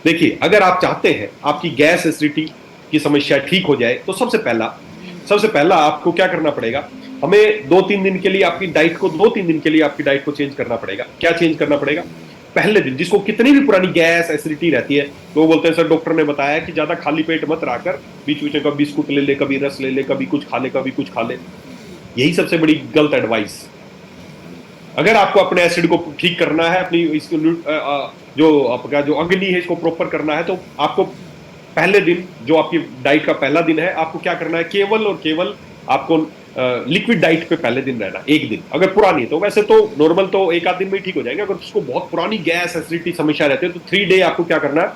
देखिए, अगर आप चाहते हैं आपकी गैस एसिडिटी की समस्या ठीक हो जाए, तो सबसे पहला आपको क्या करना पड़ेगा, हमें 2-3 दिन के लिए आपकी डाइट को चेंज करना पड़ेगा। क्या चेंज करना पड़ेगा? पहले दिन, जिसको कितनी भी पुरानी गैस एसिडिटी रहती है, लोग बोलते हैं सर डॉक्टर ने बताया कि ज्यादा खाली पेट मत रहकर बीच बीच में कभी बिस्कुट ले ले, कभी रस ले ले, कभी कुछ खा ले, कभी कुछ खा ले। यही सबसे बड़ी गलत एडवाइस। अगर आपको अपने एसिड को ठीक करना है, अपनी इसको जो आपका जो अग्नि है इसको प्रॉपर करना है, तो आपको पहले दिन, जो आपकी डाइट का पहला दिन है, आपको क्या करना है, केवल और केवल आपको लिक्विड डाइट पे पहले दिन रहना, एक दिन। अगर पुरानी तो वैसे तो नॉर्मल तो 1 आध दिन में ही ठीक हो जाएंगे, अगर उसको बहुत पुरानी गैस एसिडिटी समस्या रहती है तो 3 डे आपको क्या करना है,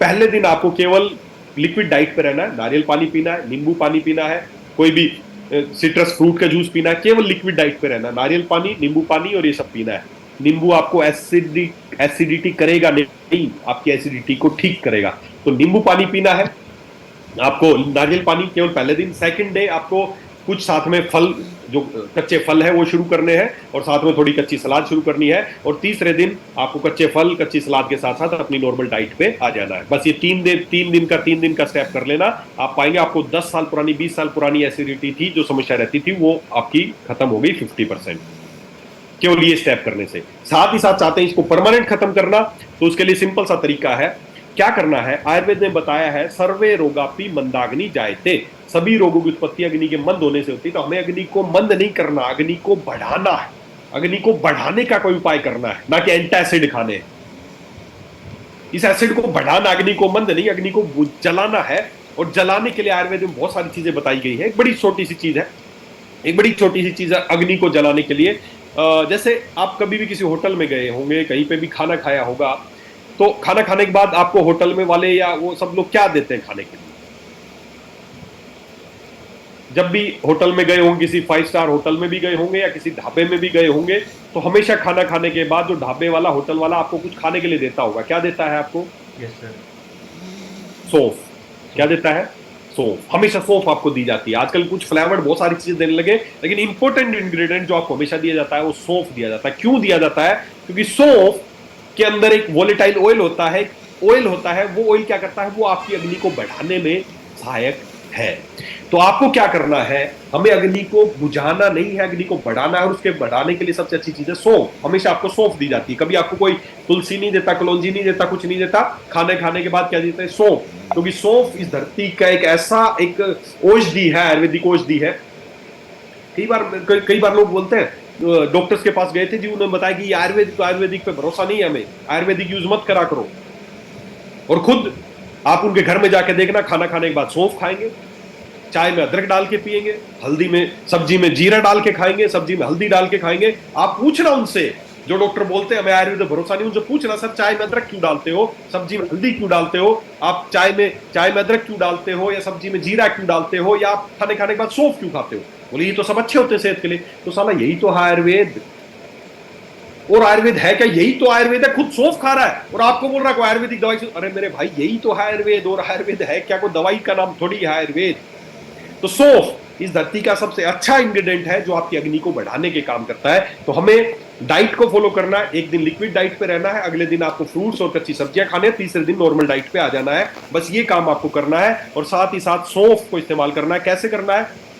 पहले दिन आपको केवल लिक्विड डाइट पे रहना है, नारियल पानी पीना है, नींबू पानी पीना है, कोई भी सिट्रस फ्रूट का जूस पीना है, केवल लिक्विड डाइट पे रहना, नारियल पानी, नींबू पानी और ये सब पीना है। नींबू आपको एसिडिटी करेगा नहीं, आपकी एसिडिटी को ठीक करेगा। तो नींबू पानी पीना है आपको, नारियल पानी केवल पहले दिन। सेकंड डे आपको कुछ साथ में फल, जो कच्चे फल है वो शुरू करने हैं, और साथ में थोड़ी कच्ची सलाद शुरू करनी है। और तीसरे दिन आपको कच्चे फल कच्ची सलाद के साथ साथ अपनी नॉर्मल डाइट पे आ जाना है। बस ये 3 दिन का स्टेप कर लेना, आप पाएंगे आपको 10 साल पुरानी 20 साल पुरानी एसिडिटी थी जो समस्या रहती थी वो आपकी खत्म हो गई 50%, केवल ये स्टेप करने से। साथ ही साथ चाहते हैं इसको परमानेंट खत्म करना, तो उसके लिए सिंपल सा तरीका है। क्या करना है, आयुर्वेद ने बताया है सर्वे रोगापि मंदाग्नि जायते, सभी रोगों की उत्पत्ति अग्नि के मंद होने से होती है। तो हमें अग्नि को मंद नहीं करना, अग्नि को बढ़ाना है। अग्नि को बढ़ाने का कोई उपाय करना है, ना कि एंटासिड खाने। इस एसिड को बढ़ाना, अग्नि को मंद नहीं, अग्नि को जलाना है। और जलाने के लिए आयुर्वेद में बहुत सारी चीजें बताई गई है। एक बड़ी छोटी सी चीज है, एक बड़ी छोटी सी चीज है अग्नि को जलाने के लिए। जैसे आप कभी भी किसी होटल में गए होंगे, कहीं पे भी खाना खाया होगा, तो खाना खाने के बाद आपको होटल में वाले या वो सब लोग क्या देते हैं खाने के लिए? जब भी होटल में गए होंगे, किसी 5 स्टार होटल में भी गए होंगे या किसी ढाबे में भी गए होंगे, तो हमेशा खाना खाने के बाद जो ढाबे वाला होटल वाला आपको कुछ खाने के लिए देता होगा। क्या देता है आपको? Yes sir. सौंफ। क्या देता है? सौंफ। हमेशा सौंफ आपको दी जाती है। आजकल कुछ फ्लेवर्ड बहुत सारी चीजें देने लगे, लेकिन इंपॉर्टेंट इंग्रेडिएंट जो आपको हमेशा दिया जाता है वो सौंफ दिया जाता है। क्यों दिया जाता है? क्योंकि सौंफ के अंदर एक वोलेटाइल ऑयल होता है, ऑयल होता है। वो ऑयल क्या करता है? वो आपकी अग्नि को बढ़ाने में सहायक है। तो आपको क्या करना है, हमें अग्नि को बुझाना नहीं है, अग्नि को बढ़ाना है। और उसके बढ़ाने के लिए सबसे अच्छी चीज है सौंफ। हमेशा आपको सौंफ दी जाती है। कभी आपको कोई तुलसी नहीं देता, कलौंजी नहीं देता, कुछ नहीं देता। खाने खाने के बाद क्या देता है? सौंफ। क्योंकि सौंफ इस धरती का एक ऐसा एक औषधि है, आयुर्वेदिक औषधि है। कई बार लोग बोलते हैं, डॉक्टर्स के पास गए थे जी, उन्होंने बताया कि आयुर्वेदिक पे भरोसा नहीं है, हमें आयुर्वेदिक यूज मत करा करो। और खुद आप उनके घर में जाके देखना, खाना खाने के बाद सौंफ खाएंगे, चाय में अदरक डाल के पिएंगे, हल्दी में, सब्जी में जीरा डाल के खाएंगे, सब्जी में हल्दी डाल के खाएंगे। आप पूछना उनसे, जो डॉक्टर बोलते हैं हमें आयुर्वेद पे भरोसा नहीं, उनसे पूछना सर चाय में अदरक क्यों डालते हो, सब्जी में हल्दी क्यों डालते हो, आप चाय में अदरक क्यों डालते हो, या सब्जी में जीरा क्यों डालते हो, या आप खाने के बाद सौंफ क्यों खाते हो? बोले ये तो सब अच्छे होते हैं सेहत के लिए। तो साला यही तो है आयुर्वेद। और आयुर्वेद है क्या? यही तो आयुर्वेद है। खुद सौंफ खा रहा है और आपको बोल रहा है कोई आयुर्वेदिक दवाई से। अरे मेरे भाई, यही तो है आयुर्वेद। और आयुर्वेद है क्या? कोई दवाई का नाम थोड़ी है आयुर्वेद। तो सौंफ इस धरती का सबसे अच्छा इंग्रेडिएंट है जो आपकी अग्नि को बढ़ाने के काम करता है। तो हमें डाइट को फॉलो करना है। एक दिन लिक्विड डाइट पे रहना है, अगले दिन आपको फ्रूट्स और कच्ची सब्जियां खाने, तीसरे दिन नॉर्मल डाइट पे आ जाना है। बस ये काम आपको करना है। और साथ ही साथ सौंफ को इस्तेमाल करना है। कैसे करना है?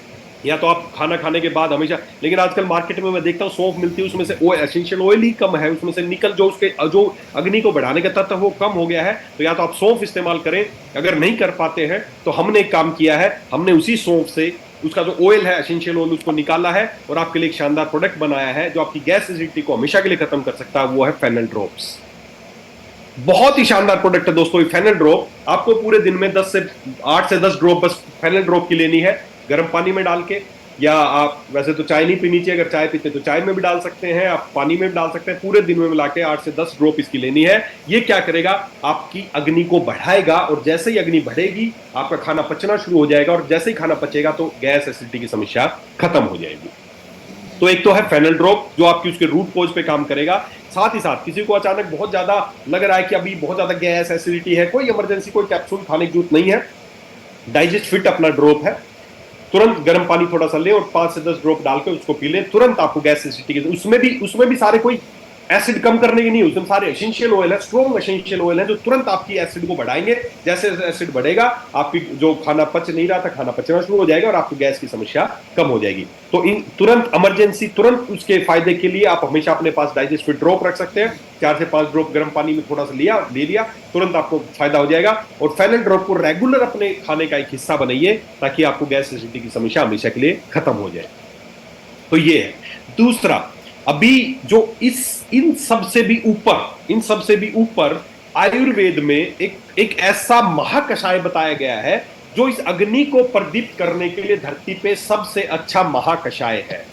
या तो आप खाना खाने के बाद हमेशा, लेकिन आजकल मार्केट में मैं देखता हूँ सौंफ मिलती है, उसमें से वो एसेंशियल ऑयल ही कम है, उसमें से निकल जो उसके जो अग्नि को बढ़ाने का तत्व वो कम हो गया है। तो या तो आप सौंफ इस्तेमाल करें। अगर नहीं कर पाते हैं तो हमने एक काम किया है, हमने उसी सौंफ से उसका जो ऑयल है, एसेंशियल ऑयल, उसको निकाला है और आपके लिए एक शानदार प्रोडक्ट बनाया है जो आपकी गैस एसिडिटी को हमेशा के लिए खत्म कर सकता है। वो है फेनल ड्रॉप्स। बहुत ही शानदार प्रोडक्ट है दोस्तों। फेनल ड्रॉप आपको पूरे दिन में 8 से 10 ड्रॉप बस फेनल ड्रॉप की लेनी है, गर्म पानी में डाल के। या आप वैसे तो चाय नहीं पीनी चाहिए, अगर चाय पीते तो चाय में भी डाल सकते हैं, आप पानी में भी डाल सकते हैं। पूरे दिन में मिला के 8 से 10 ड्रॉप इसकी लेनी है। ये क्या करेगा? आपकी अग्नि को बढ़ाएगा। और जैसे ही अग्नि बढ़ेगी आपका खाना पचना शुरू हो जाएगा, और जैसे ही खाना पचेगा तो गैस एसिडिटी की समस्या खत्म हो जाएगी। तो एक तो है फेनल ड्रॉप जो आपकी उसके रूट कोज पे काम करेगा। साथ ही साथ किसी को अचानक बहुत ज्यादा लग रहा है कि अभी बहुत ज्यादा गैस एसिडिटी है, कोई इमरजेंसी कोई कैप्सूल खाने की जरूरत नहीं है। डाइजेस्ट फिट अपना ड्रॉप है, तुरंत गर्म पानी थोड़ा सा ले और 5 से 10 ड्रॉप डाल के उसको पी ले, तुरंत आपको गैस एसिडिटी की। उसमें भी सारे कोई एसिड कम करने की नहीं, उसमें सारे एसेंशियल ऑयल है, स्ट्रॉन्ग एसेंशियल ऑयल है जो तुरंत आपकी एसिड को बढ़ाएंगे। जैसे एसिड बढ़ेगा आपकी जो खाना पच नहीं रहा था, खाना पचना शुरू हो जाएगा और आपको गैस की समस्या कम हो जाएगी। तो इन तुरंत इमरजेंसी, तुरंत उसके फायदे के लिए आप हमेशा अपने पास डाइजेस्ट फिट ड्रॉप रख सकते हैं। 4 से 5 ड्रॉप गर्म पानी में थोड़ा सा ले लिया, तुरंत आपको फायदा हो जाएगा। और फेनल ड्रॉप को रेगुलर अपने खाने का एक हिस्सा बनाइए ताकि आपको गैस एसिडिटी की समस्या हमेशा के लिए खत्म हो जाए। तो ये है। दूसरा, अभी जो इन सबसे भी ऊपर आयुर्वेद में एक ऐसा महाकषाय बताया गया है जो इस अग्नि को प्रदीप्त करने के लिए धरती पे सबसे अच्छा महाकषाय है।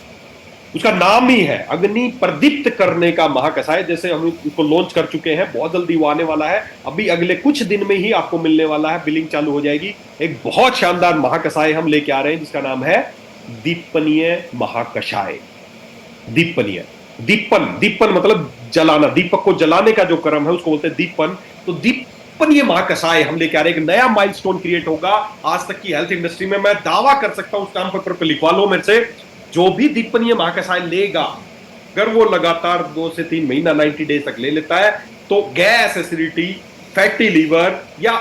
उसका नाम ही है अग्नि प्रदीप्त करने का महाकषाय। जैसे हम इसको लॉन्च कर चुके हैं, बहुत जल्दी वो आने वाला है। अभी अगले कुछ दिन में ही आपको मिलने वाला है, बिलिंग चालू हो जाएगी। एक बहुत शानदार महाकषाय हम लेके आ रहे हैं जिसका नाम है दीपनीय महाकषाय। दीपनीय, दीपन, दीपन मतलब जलाना, दीपक को जलाने का जो कर्म है उसको बोलते हैं दीपन। तो दीपनीय महाकषाय हम लेके आ रहे हैं, एक नया माइलस्टोन क्रिएट होगा आज तक की हेल्थ इंडस्ट्री में। मैं दावा कर सकता हूं, स्टाम्प पेपर पे लिखवा लो मेरे से, जो भी दीपनीय महाकषाय लेगा, अगर वो लगातार 2 से 3 महीना 90 डेज तक ले लेता है, तो गैस एसिडिटी, फैटी लीवर या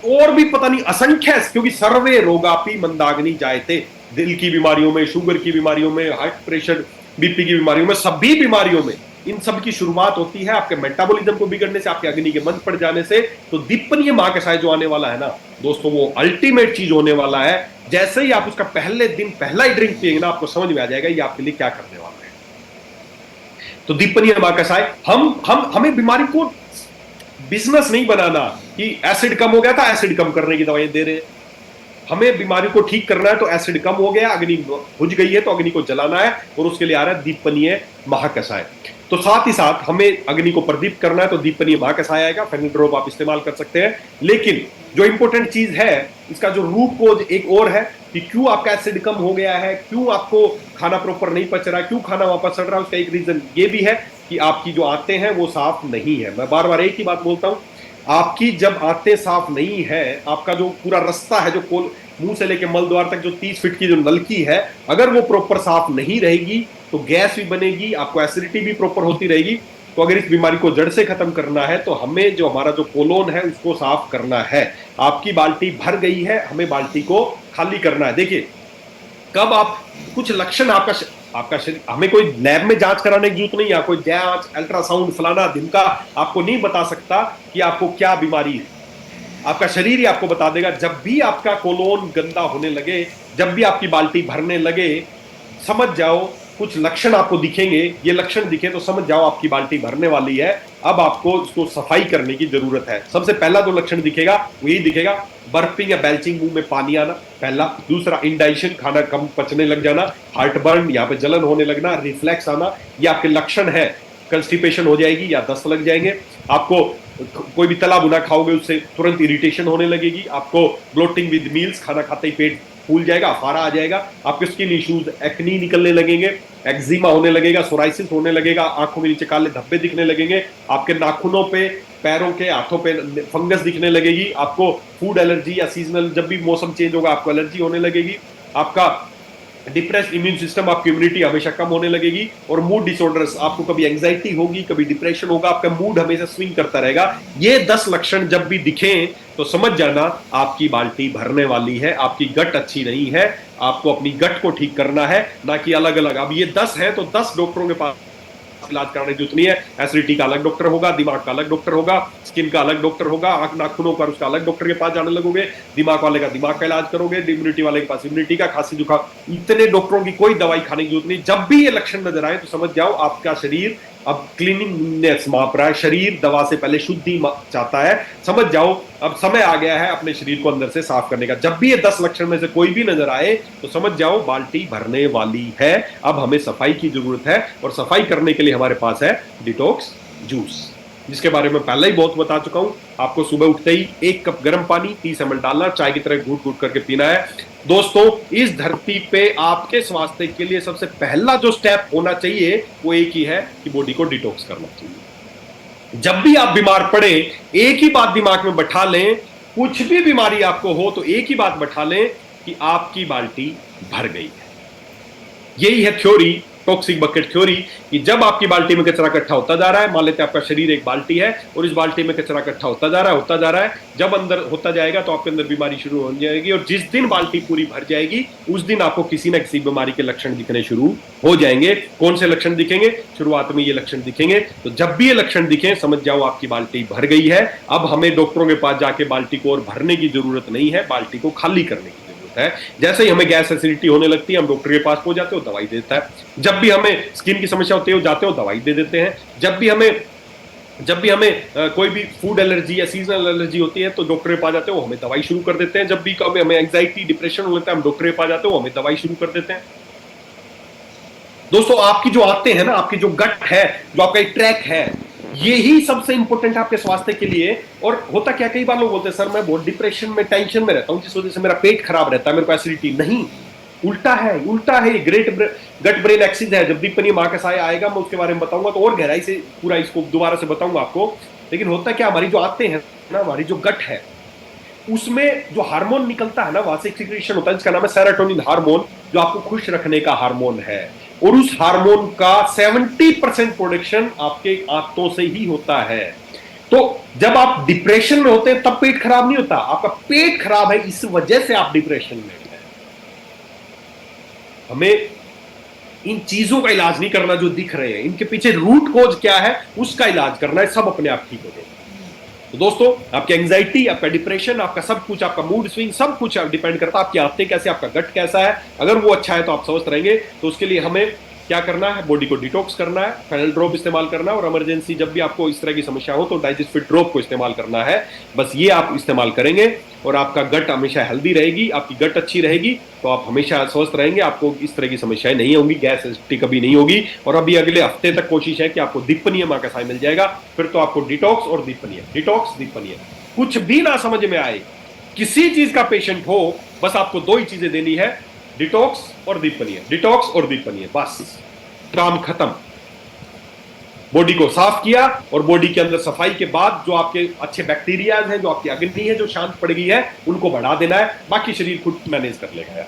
और भी पता नहीं असंख्य, क्योंकि सर्वे रोगापी मंदाग्नि जायते, दिल की बीमारियों में, शुगर की बीमारियों में, हार्ट प्रेशर, बीपी की बीमारियों में, सभी बीमारियों में इन सब की शुरुआत होती है आपके मेटाबॉलिज्म को बिगड़ने से, आपके अग्नि के मंद पड़ जाने से। तो दीपनीय महाकषाय जो आने वाला है ना दोस्तों, वो अल्टीमेट चीज होने वाला है। जैसे ही आप उसका पहले दिन पहला ही ड्रिंक पिएंगे ना, आपको समझ में आ जाएगा ये आपके लिए क्या करने वाला है। तो दीपनीय महाकषाय, हमें बीमारी को बिजनेस नहीं बनाना कि एसिड कम हो गया था, एसिड कम करने की दवाइयां दे रहे हैं। हमें बीमारी को ठीक करना है, तो एसिड कम हो गया, अग्नि बुझ गई है, तो अग्नि को जलाना है, और उसके लिए आ रहा है दीपनीय महाकषाय। तो साथ ही साथ हमें अग्नि को प्रदीप्त करना है, तो दीपनीय महाकषाय आएगा, फेनिल ड्रॉप आप इस्तेमाल कर सकते हैं। लेकिन जो इंपॉर्टेंट चीज है, इसका जो रूट कोज एक और है कि क्यों आपका एसिड कम हो गया है, क्यों आपको खाना प्रॉपर नहीं पच रहा है, क्यों खाना वापस चढ़ रहा है, उसका एक रीजन ये भी है कि आपकी जो आंतें हैं वो साफ नहीं है। मैं बार बार एक ही बात बोलता हूं, आपकी जब आंतें साफ नहीं है, आपका जो पूरा रास्ता है, जो मुंह से लेके मल द्वार तक जो 30 फीट की जो नलकी है, अगर वो प्रॉपर साफ नहीं रहेगी तो गैस भी बनेगी, आपको एसिडिटी भी प्रॉपर होती रहेगी। तो अगर इस बीमारी को जड़ से खत्म करना है, तो हमें जो हमारा जो कोलोन है उसको साफ करना है। आपकी बाल्टी भर गई है, हमें बाल्टी को खाली करना है। देखिए, कब आप कुछ लक्षण आपका शरीर, हमें कोई लैब में जांच कराने की जरूरत नहीं है, कोई जांच अल्ट्रासाउंड फलाना ढिमका आपको नहीं बता सकता कि आपको क्या बीमारी है। आपका शरीर ही आपको बता देगा। जब भी आपका कोलोन गंदा होने लगे, जब भी आपकी बाल्टी भरने लगे, समझ जाओ कुछ लक्षण आपको दिखेंगे। ये लक्षण दिखे तो समझ जाओ आपकी बाल्टी भरने वाली है, अब आपको उसको सफाई करने की जरूरत है। सबसे पहला जो लक्षण दिखेगा वो यही दिखेगा, बर्पिंग या बेल्चिंग, मुंह में पानी आना पहला। दूसरा, इंडाइजेशन, खाना कम पचने लग जाना, हार्ट बर्न, यहाँ पे जलन होने लगना, रिफ्लेक्स आना, ये आपके लक्षण है। कंस्टिपेशन हो जाएगी या दस्त लग जाएंगे, आपको कोई भी तला भुना खाओगे उससे तुरंत इरिटेशन होने लगेगी, आपको ब्लोटिंग विद मील्स, खाना खाते ही पेट फूल जाएगा, अफारा आ जाएगा, आपके स्किन इश्यूज, एक्नी निकलने लगेंगे, एक्जिमा होने लगेगा, सोराइसिस होने लगेगा, आंखों के नीचे काले धब्बे दिखने लगेंगे, आपके नाखूनों पे, पैरों के, हाथों पे फंगस दिखने लगेगी, आपको फूड एलर्जी या सीजनल जब भी मौसम चेंज होगा आपको एलर्जी होने लगेगी, आपका डिप्रेस्ड इम्यून सिस्टम, आपकी इम्यूनिटी हमेशा कम होने लगेगी, और मूड डिसऑर्डर्स, आपको कभी एंजाइटी होगी, कभी डिप्रेशन होगा, आपका मूड हमेशा स्विंग करता रहेगा। ये 10 लक्षण जब भी दिखें तो समझ जाना आपकी बाल्टी भरने वाली है, आपकी गट अच्छी नहीं है, आपको अपनी गट को ठीक करना है, ना कि अलग अलग। अब ये 10 है तो 10 डॉक्टरों के पास इलाज कराने की जरूरत नहीं है। एसिडिटी का अलग डॉक्टर होगा, दिमाग का अलग डॉक्टर होगा, स्किन का अलग डॉक्टर होगा, आंख नाखूनों का उसका अलग डॉक्टर के पास जाने लगोगे, दिमाग वाले का दिमाग का इलाज करोगे, इम्यूनिटी वाले के पास इम्यूनिटी का, खांसी जुकाम, इतने डॉक्टरों की कोई दवाई खाने की जरूरत नहीं। जब भी ये लक्षण नजर आए तो समझ जाओ आपका शरीर अब क्लीनिंगनेस माप रहा है, शरीर दवा से पहले शुद्धि चाहता है। समझ जाओ अब समय आ गया है अपने शरीर को अंदर से साफ करने का। जब भी ये 10 लक्षण में से कोई भी नजर आए तो समझ जाओ बाल्टी भरने वाली है, अब हमें सफाई की जरूरत है, और सफाई करने के लिए हमारे पास है डिटॉक्स जूस, जिसके बारे में पहले ही बहुत बता चुका हूं। आपको सुबह उठते ही 1 कप गर्म पानी 30 ml डालना, चाय की तरह घूट घूट करके पीना है। दोस्तों, इस धरती पे आपके स्वास्थ्य के लिए सबसे पहला जो स्टेप होना चाहिए वो एक ही है कि बॉडी को डिटॉक्स करना चाहिए। जब भी आप बीमार पड़े, एक ही बात दिमाग में बैठा लें, कुछ भी बीमारी आपको हो तो एक ही बात बैठा लें कि आपकी बाल्टी भर गई है। यही है थ्योरी, टॉक्सिक बकेट थ्योरी, कि जब आपकी बाल्टी में कचरा इकट्ठा होता जा रहा है, मान लेते हैं आपका शरीर एक बाल्टी है और इस बाल्टी में कचरा इकट्ठा होता जा रहा है, जब अंदर होता जाएगा तो आपके अंदर बीमारी शुरू हो जाएगी, और जिस दिन बाल्टी पूरी भर जाएगी उस दिन आपको किसी न किसी बीमारी के लक्षण दिखने शुरू हो जाएंगे। कौन से लक्षण दिखेंगे? शुरुआत में ये लक्षण दिखेंगे। तो जब भी ये लक्षण दिखे समझ जाओ आपकी बाल्टी भर गई है। अब हमें डॉक्टरों के पास जाके बाल्टी को और भरने की जरूरत नहीं है, बाल्टी को खाली करने की है। जैसे ही हमें गैस एसिडिटी होने लगती है हम डॉक्टर के पास पहुंच जाते हो, दवाई देता है। जब भी हमें स्किन की समस्या होती है हो जाते हो, दवाई दे देते हैं। जब भी हमें कोई भी फूड एलर्जी या सीजनल एलर्जी होती है तो डॉक्टर के पास जाते हो, हमें दवाई शुरू कर देते हैं। जब भी हमें एंजाइटी डिप्रेशन हो लेता है हम डॉक्टर के पास जाते हो, हमें दवाई शुरू कर देते हैं। दोस्तों, आपकी जो आते हैं ना, आपकी जो गट है, जो आपका एक ट्रैक है, यही सबसे इंपॉर्टेंट है आपके स्वास्थ्य के लिए। और होता क्या, कई बार लोग बोलते हैं सर मैं बहुत डिप्रेशन में, टेंशन में रहता हूं जिस वजह से मेरा पेट खराब रहता है, मेरे को एसिडिटी नहीं। उल्टा है, उल्टा है। ग्रेट गट ब्रेन एक्सिस है। जब दीपनीय महाकसाय आएगा मैं उसके बारे में बताऊंगा, तो और गहराई से पूरा इसको दोबारा से बताऊंगा आपको। लेकिन होता क्या, हमारी जो आते हैं ना, हमारी जो गट है उसमें जो हार्मोन निकलता है ना, वहां से सिक्रीशन होता है जिसका नाम है सेरोटोनिन हार्मोन, जो आपको खुश रखने का हार्मोन है। और उस हार्मोन का 70% प्रोडक्शन आपके आंतों से ही होता है। तो जब आप डिप्रेशन में होते हैं तब पेट खराब नहीं होता, आपका पेट खराब है इस वजह से आप डिप्रेशन में हैं। हमें इन चीजों का इलाज नहीं करना जो दिख रहे हैं, इनके पीछे रूट कॉज क्या है उसका इलाज करना है, सब अपने आप ठीक हो जाएगा। तो दोस्तों, आपकी एंजाइटी, आपका डिप्रेशन, आपका सब कुछ, आपका मूड स्विंग, सब कुछ डिपेंड करता है आपकी आदतें कैसे, आपका गट कैसा है। अगर वो अच्छा है तो आप स्वस्थ रहेंगे। तो उसके लिए हमें क्या करना है, बॉडी को डिटॉक्स करना है, फेनल ड्रॉप इस्तेमाल करना है, और इमरजेंसी जब भी आपको इस तरह की समस्या हो तो डाइजेस्ट फिट ड्रॉप को इस्तेमाल करना है। बस ये आप इस्तेमाल करेंगे और आपका गट हमेशा हेल्दी रहेगी, आपकी गट अच्छी रहेगी तो आप हमेशा स्वस्थ रहेंगे। आपको इस तरह की समस्याएं नहीं होंगी, गैस एसिडिटी कभी नहीं होगी। और अभी अगले हफ्ते तक कोशिश है कि आपको दीपनीय महाकसाय मिल जाएगा। फिर तो आपको डिटॉक्स और दीपनीय, डिटॉक्स दीपनीय, कुछ भी ना समझ में आए, किसी चीज का पेशेंट हो, बस आपको दो ही चीजें देनी है, डिटॉक्स और दीपनीय, डिटॉक्स और दीपनीय, बस काम खत्म। बॉडी को साफ किया और बॉडी के अंदर सफाई के बाद जो आपके अच्छे बैक्टीरियाज हैं, जो आपकी अग्नि है जो शांत पड़ गई है, उनको बढ़ा देना है। बाकी शरीर खुद मैनेज कर लेगा यार,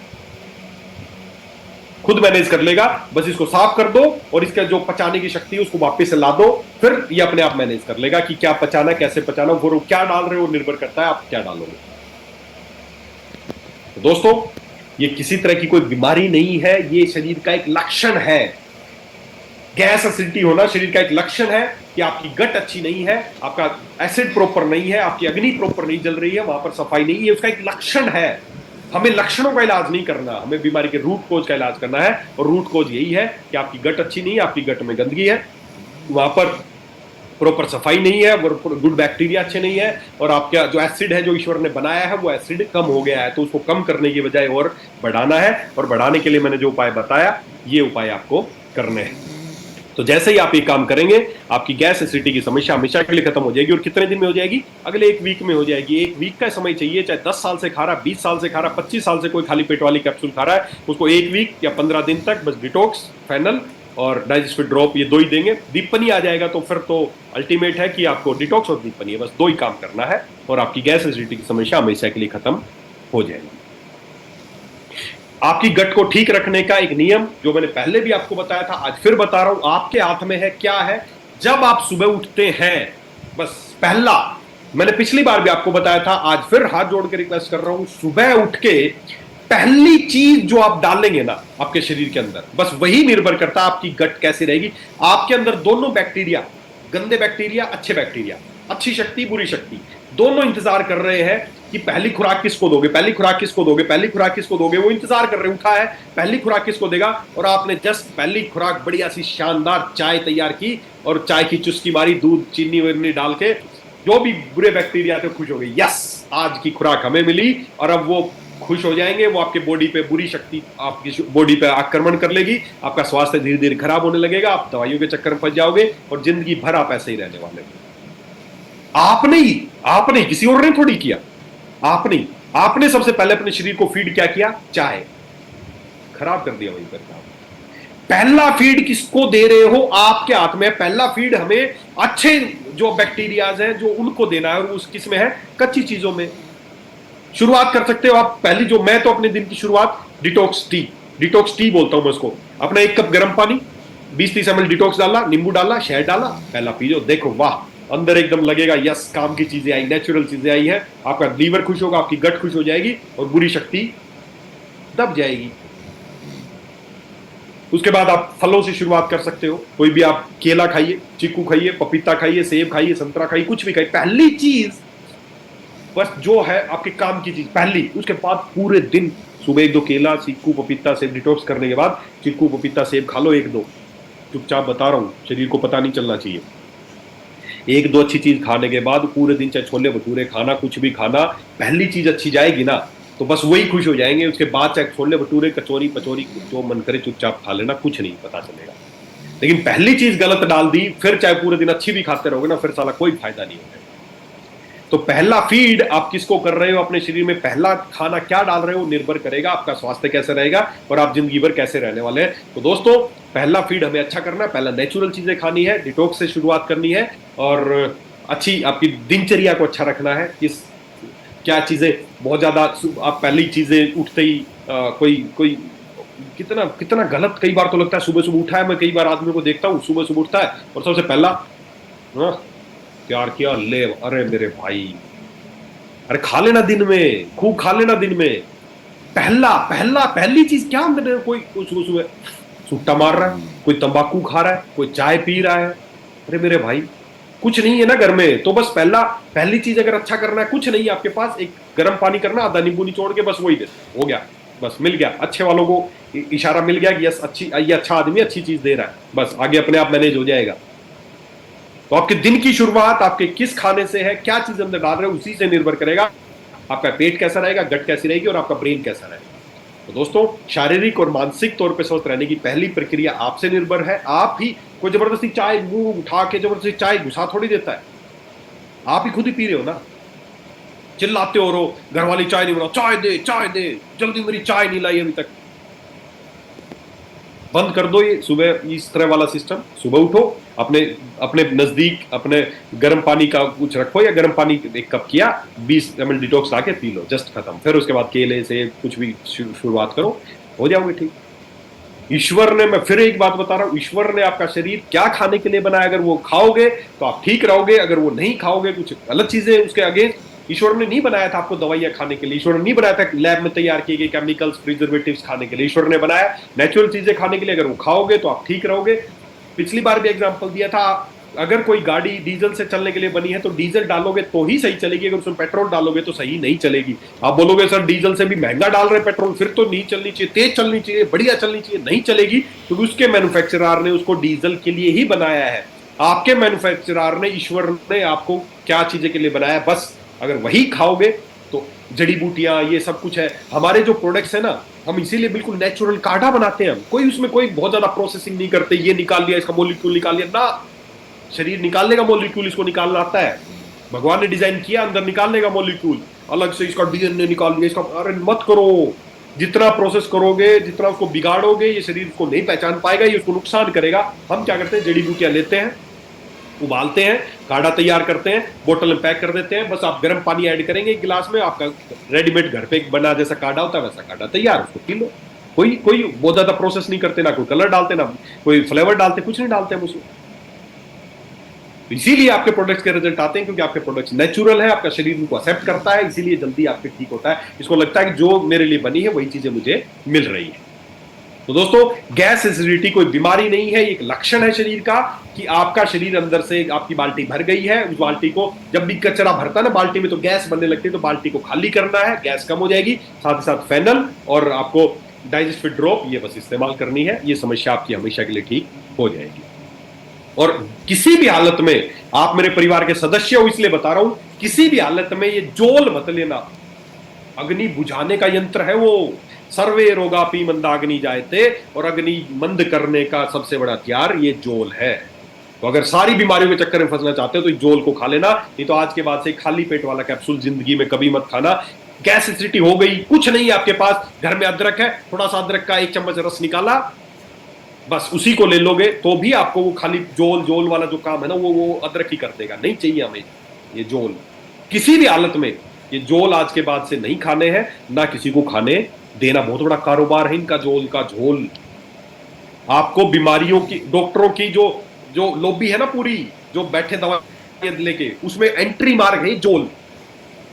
खुद मैनेज कर लेगा। बस इसको साफ कर दो और इसका जो पचाने की शक्ति है उसको वापस से ला दो, फिर ये अपने आप मैनेज कर लेगा कि क्या पचाना, कैसे पचाना। वो क्या डाल रहे हो निर्भर करता है आप क्या डालोगे। तो दोस्तों, ये किसी तरह की कोई बीमारी नहीं है, ये शरीर का एक लक्षण है। गैस एसिडिटी होना शरीर का एक लक्षण है कि आपकी गट अच्छी नहीं है, आपका एसिड प्रॉपर नहीं है, आपकी अग्नि प्रॉपर नहीं जल रही है, वहां पर सफाई नहीं है, उसका एक लक्षण है। हमें लक्षणों का इलाज नहीं करना, हमें बीमारी के रूट कोज का इलाज करना है। और रूट कोज यही है कि आपकी गट अच्छी नहीं है, आपकी गट में गंदगी है, वहां पर प्रॉपर सफाई नहीं है, गुड बैक्टीरिया अच्छे नहीं है, और आपका जो एसिड है जो ईश्वर ने बनाया है वो एसिड कम हो गया है। तो उसको कम करने की बजाय और बढ़ाना है, और बढ़ाने के लिए मैंने जो उपाय बताया ये उपाय आपको करने हैं। तो जैसे ही आप ये काम करेंगे आपकी गैस एसिडिटी की समस्या हमेशा के लिए खत्म हो जाएगी। और कितने दिन में हो जाएगी? अगले 1 वीक में हो जाएगी। 1 वीक का समय चाहिए, चाहे 10 साल से खा रहा, 20 साल से खा रहा, 25 साल से कोई खाली पेट वाली कैप्सूल खा रहा है, उसको 1 वीक या 15 दिन तक बस डिटॉक्स, फेनल और डाइजेस्टिव ड्रॉप, ये 2 ही देंगे। दीपनी आ जाएगा तो फिर तो अल्टीमेट है कि आपको डिटॉक्स और दीपनी, बस 2 ही काम करना है और आपकी गैस एसिडिटी की समस्या हमेशा के लिए खत्म हो जाएगी। आपकी गट को ठीक रखने का एक नियम जो मैंने पहले भी आपको बताया था, आज फिर बता रहा हूं, आपके हाथ में है। क्या है? जब आप सुबह उठते हैं, बस पहला, मैंने पिछली बार भी आपको बताया था, आज फिर हाथ जोड़ के रिक्वेस्ट कर रहा हूं, सुबह उठ के पहली चीज जो आप डालेंगे ना आपके शरीर के अंदर, बस वही निर्भर करता है आपकी गट कैसी रहेगी। आपके अंदर दोनों बैक्टीरिया, गंदे बैक्टीरिया, अच्छे बैक्टीरिया, अच्छी शक्ति, बुरी शक्ति, दोनों इंतजार कर रहे हैं कि पहली खुराक किसको दोगे, पहली खुराक किसको दोगे, पहली खुराक किसको दोगे। वो इंतजार कर रहे हैं, उठा है, पहली खुराक किसको देगा। और आपने जस्ट पहली खुराक बढ़िया सी शानदार चाय तैयार की और चाय की चुस्की मारी, दूध चीनी वगैरह डाल के, जो भी बुरे बैक्टीरिया थे खुश हो गए, यस आज की खुराक हमें मिली। और अब वो खुश हो जाएंगे, वो आपके बॉडी पे बुरी शक्ति आपकी बॉडी पे आक्रमण कर लेगी, आपका स्वास्थ्य धीरे धीरे खराब होने लगेगा, आप दवाइयों के चक्कर में फंस जाओगे और जिंदगी भर आप ऐसे ही रहने वाले हो। आपने किसी और ने थोड़ी किया, आपने सबसे पहले अपने शरीर को फीड क्या किया? चाय, खराब कर दिया वहीं पर। पहला फीड किसको दे रहे हो? आपके हाथ में। पहला फीड हमें अच्छे जो बैक्टीरियाज हैं जो उनको देना है, और उस किस में है? कच्ची चीजों में। शुरुआत कर सकते हो आप पहली, जो मैं तो अपने दिन की शुरुआत डिटॉक्स टी बोलता हूं मैं उसको। अपना 1 कप गर्म पानी, 20-30 ml डिटॉक्स डाला, नींबू डाला, शहद डाला, पहला पीजो, देखो वाह, अंदर एकदम लगेगा यस काम की चीजें आई, नेचुरल चीजें आई है। आपका लीवर खुश होगा, आपकी गट खुश हो जाएगी और बुरी शक्ति दब जाएगी। उसके बाद आप फलों से शुरुआत कर सकते हो। कोई भी आप केला खाइए, चीकू खाइए, पपीता खाइए, सेब खाइए, संतरा खाइए, कुछ भी खाइए। पहली चीज बस जो है आपके काम की चीज पहली। उसके बाद पूरे दिन सुबह 1-2 केला, चीकू, पपीता, सेब डिटॉक्स करने के बाद चीकू, पपीता, सेब खा लो 1-2, चुपचाप बता रहा हूं, शरीर को पता नहीं चलना चाहिए। 1-2 अच्छी चीज खाने के बाद पूरे दिन चाहे छोले भटूरे खाना, कुछ भी खाना, पहली चीज अच्छी जाएगी ना तो बस वही खुश हो जाएंगे। उसके बाद चाहे छोले भटूरे, कचौरी पचौरी जो मन करे चुपचाप खा लेना, कुछ नहीं पता चलेगा। लेकिन पहली चीज गलत डाल दी, फिर चाहे पूरे दिन अच्छी भी खाते रहोगे ना, फिर साला कोई फायदा नहीं होगा। तो पहला फीड आप किसको कर रहे हो अपने शरीर में, पहला खाना क्या डाल रहे हो, निर्भर करेगा आपका स्वास्थ्य कैसे रहेगा और आप जिंदगी भर कैसे रहने वाले हैं। तो दोस्तों पहला फीड हमें अच्छा करना है, पहला नेचुरल चीजें खानी है, डिटॉक्स से शुरुआत करनी है और अच्छी आपकी दिनचर्या को अच्छा रखना है। किस क्या चीजें बहुत ज्यादा आप पहली चीजें उठते ही कोई कोई कितना कितना गलत कई बार तो लगता है। सुबह सुबह उठा है, मैं कई बार आदमी को देखता हूँ सुबह सुबह उठता है और सबसे पहला प्यार किया ले, अरे मेरे भाई अरे खा लेना दिन में, खूब खा लेना दिन में। पहली चीज क्या अंदर, कोई सुबह सुबह सुट्टा मार रहा है, कोई तंबाकू खा रहा है, कोई चाय पी रहा है। अरे मेरे भाई कुछ नहीं है ना घर में, तो बस पहली चीज अगर अच्छा करना है, कुछ नहीं है आपके पास, एक गर्म पानी करना, आधा नींबू निचोड़ के बस वही दे, हो गया, बस मिल गया। अच्छे वालों को इशारा मिल गया कि यस अच्छी, ये अच्छा आदमी अच्छी चीज दे रहा है, बस आगे अपने आप मैनेज हो जाएगा। तो आपके दिन की शुरुआत आपके किस खाने से है, क्या चीज अंदर डाल रहे हो, उसी से निर्भर करेगा आपका पेट कैसा रहेगा, गट कैसी रहेगी और आपका ब्रेन कैसा रहेगा। तो दोस्तों शारीरिक और मानसिक तौर पे स्वस्थ रहने की पहली प्रक्रिया आपसे निर्भर है। आप ही कोई जबरदस्ती चाय मुंह उठा के जबरदस्ती चाय घुसा थोड़ी देता है, आप ही खुद ही पी रहे हो ना। चिल्लाते हो रो घर वाली चाय नहीं बनाओ, चाय दे जल्दी, मेरी चाय नहीं लाई अभी तक। बंद कर दो ये सुबह इस तरह वाला सिस्टम। सुबह उठो, अपने अपने नजदीक अपने गर्म पानी का कुछ रखो, या गर्म पानी एक कप किया, 20 ml डिटॉक्स लाके पी लो, जस्ट खत्म। फिर उसके बाद केले से कुछ भी शुरुआत करो, हो जाओगे ठीक। ईश्वर ने, मैं फिर एक बात बता रहा हूं, ईश्वर ने आपका शरीर क्या खाने के लिए बनाया, अगर वो खाओगे तो आप ठीक रहोगे, अगर वो नहीं खाओगे कुछ गलत चीजें उसके अगेंस्ट, ईश्वर ने नहीं बनाया था आपको दवाइयां खाने के लिए, ईश्वर ने नहीं बनाया था लैब में तैयार किए गए केमिकल्स प्रिजर्वेटिव्स खाने के लिए, ईश्वर ने बनाया नेचुरल चीजें खाने के लिए। अगर वो खाओगे तो आप ठीक रहोगे। पिछली बार भी एग्जांपल दिया था, अगर कोई गाड़ी डीजल से चलने के लिए बनी है तो डीजल डालोगे तो ही सही चलेगी, अगर उसमें पेट्रोल डालोगे तो सही नहीं चलेगी। आप बोलोगे सर डीजल से भी महंगा डाल रहे पेट्रोल, फिर तो नहीं चलनी चाहिए, तेज चलनी चाहिए, बढ़िया चलनी चाहिए, नहीं चलेगी क्योंकि उसके मैन्युफैक्चरर ने उसको डीजल के लिए ही बनाया है। आपके मैन्युफैक्चरर ने, ईश्वर ने आपको क्या चीजें के लिए बनाया है, बस अगर वही खाओगे तो जड़ी बूटियां ये सब कुछ है। हमारे जो प्रोडक्ट्स है ना, हम इसीलिए बिल्कुल नेचुरल काढ़ा बनाते हैं, हम कोई उसमें कोई बहुत ज्यादा प्रोसेसिंग नहीं करते, ये निकाल लिया इसका मॉलिक्यूल निकाल लिया ना, शरीर निकालने का मॉलिक्यूल इसको निकालना आता है, भगवान ने डिजाइन किया अंदर निकालने का मॉलिक्यूल, अलग से इसका डीएनए निकाल लिया इसका। अरे मत करो, जितना प्रोसेस करोगे, जितना उसको बिगाड़ोगे, ये शरीर को नहीं पहचान पाएगा, ये उसको नुकसान करेगा। हम क्या करते हैं, जड़ी बूटियां लेते हैं, उबालते हैं, काढ़ा तैयार करते हैं, बोतल में पैक कर देते हैं, बस आप गर्म पानी ऐड करेंगे एक गिलास में, आपका रेडीमेड घर पे बना जैसा काढ़ा होता है वैसा काढ़ा तैयार, उसको पी लो। कोई बहुत ज्यादा प्रोसेस नहीं करते, ना कोई कलर डालते, ना कोई फ्लेवर डालते, कुछ नहीं डालते हम उसमें। इसीलिए आपके प्रोडक्ट्स के रिजल्ट आते हैं, क्योंकि आपके प्रोडक्ट्स नेचुरल है, आपका शरीर उनको एक्सेप्ट करता है, इसीलिए जल्दी आपके ठीक होता है। इसको लगता है कि जो मेरे लिए बनी है वही चीजें मुझे मिल रही है। तो दोस्तों गैस एसिडिटी कोई बीमारी नहीं है, एक लक्षण है शरीर का कि आपका शरीर अंदर से, आपकी बाल्टी भर गई है। उस बाल्टी को, जब भी कचरा भरता है ना बाल्टी में तो गैस बनने लगती है, तो बाल्टी को खाली करना है, गैस कम हो जाएगी। साथ ही साथ फेनल और आपको डाइजेस्टिव ड्रॉप ये बस इस्तेमाल करनी है, ये समस्या आपकी हमेशा के लिए ठीक हो जाएगी। और किसी भी हालत में, आप मेरे परिवार के सदस्य हो इसलिए बता रहा हूं, किसी भी हालत में ये जोल मत लेना, अग्नि बुझाने का यंत्र है वो। सर्वे रोगापी मंदाग्नि जायते, और अग्नि मंद करने का सबसे बड़ा हथियार ये जोल है। तो अगर सारी बीमारियों के चक्कर में फंसना चाहते हो तो जोल को खा लेना, नहीं तो आज के बाद से खाली पेट वाला कैप्सूल जिंदगी में कभी मत खाना। गैस एसिडिटी हो गई, कुछ नहीं आपके पास, घर में अदरक है, थोड़ा सा अदरक का 1 चम्मच रस निकाला, बस उसी को ले लोगे तो भी आपको वो खाली जोल वाला जो काम है ना वो अदरक ही कर देगा। नहीं चाहिए हमें ये जोल किसी भी हालत में। ये जोल आज के बाद से नहीं खाने हैं, ना किसी को खाने देना। बहुत बड़ा कारोबार है इनका जोल का। झोल आपको बीमारियों की, डॉक्टरों की जो लॉबी है ना पूरी, जो बैठे दवाइयां लेके, उसमें एंट्री मार्ग है जोल।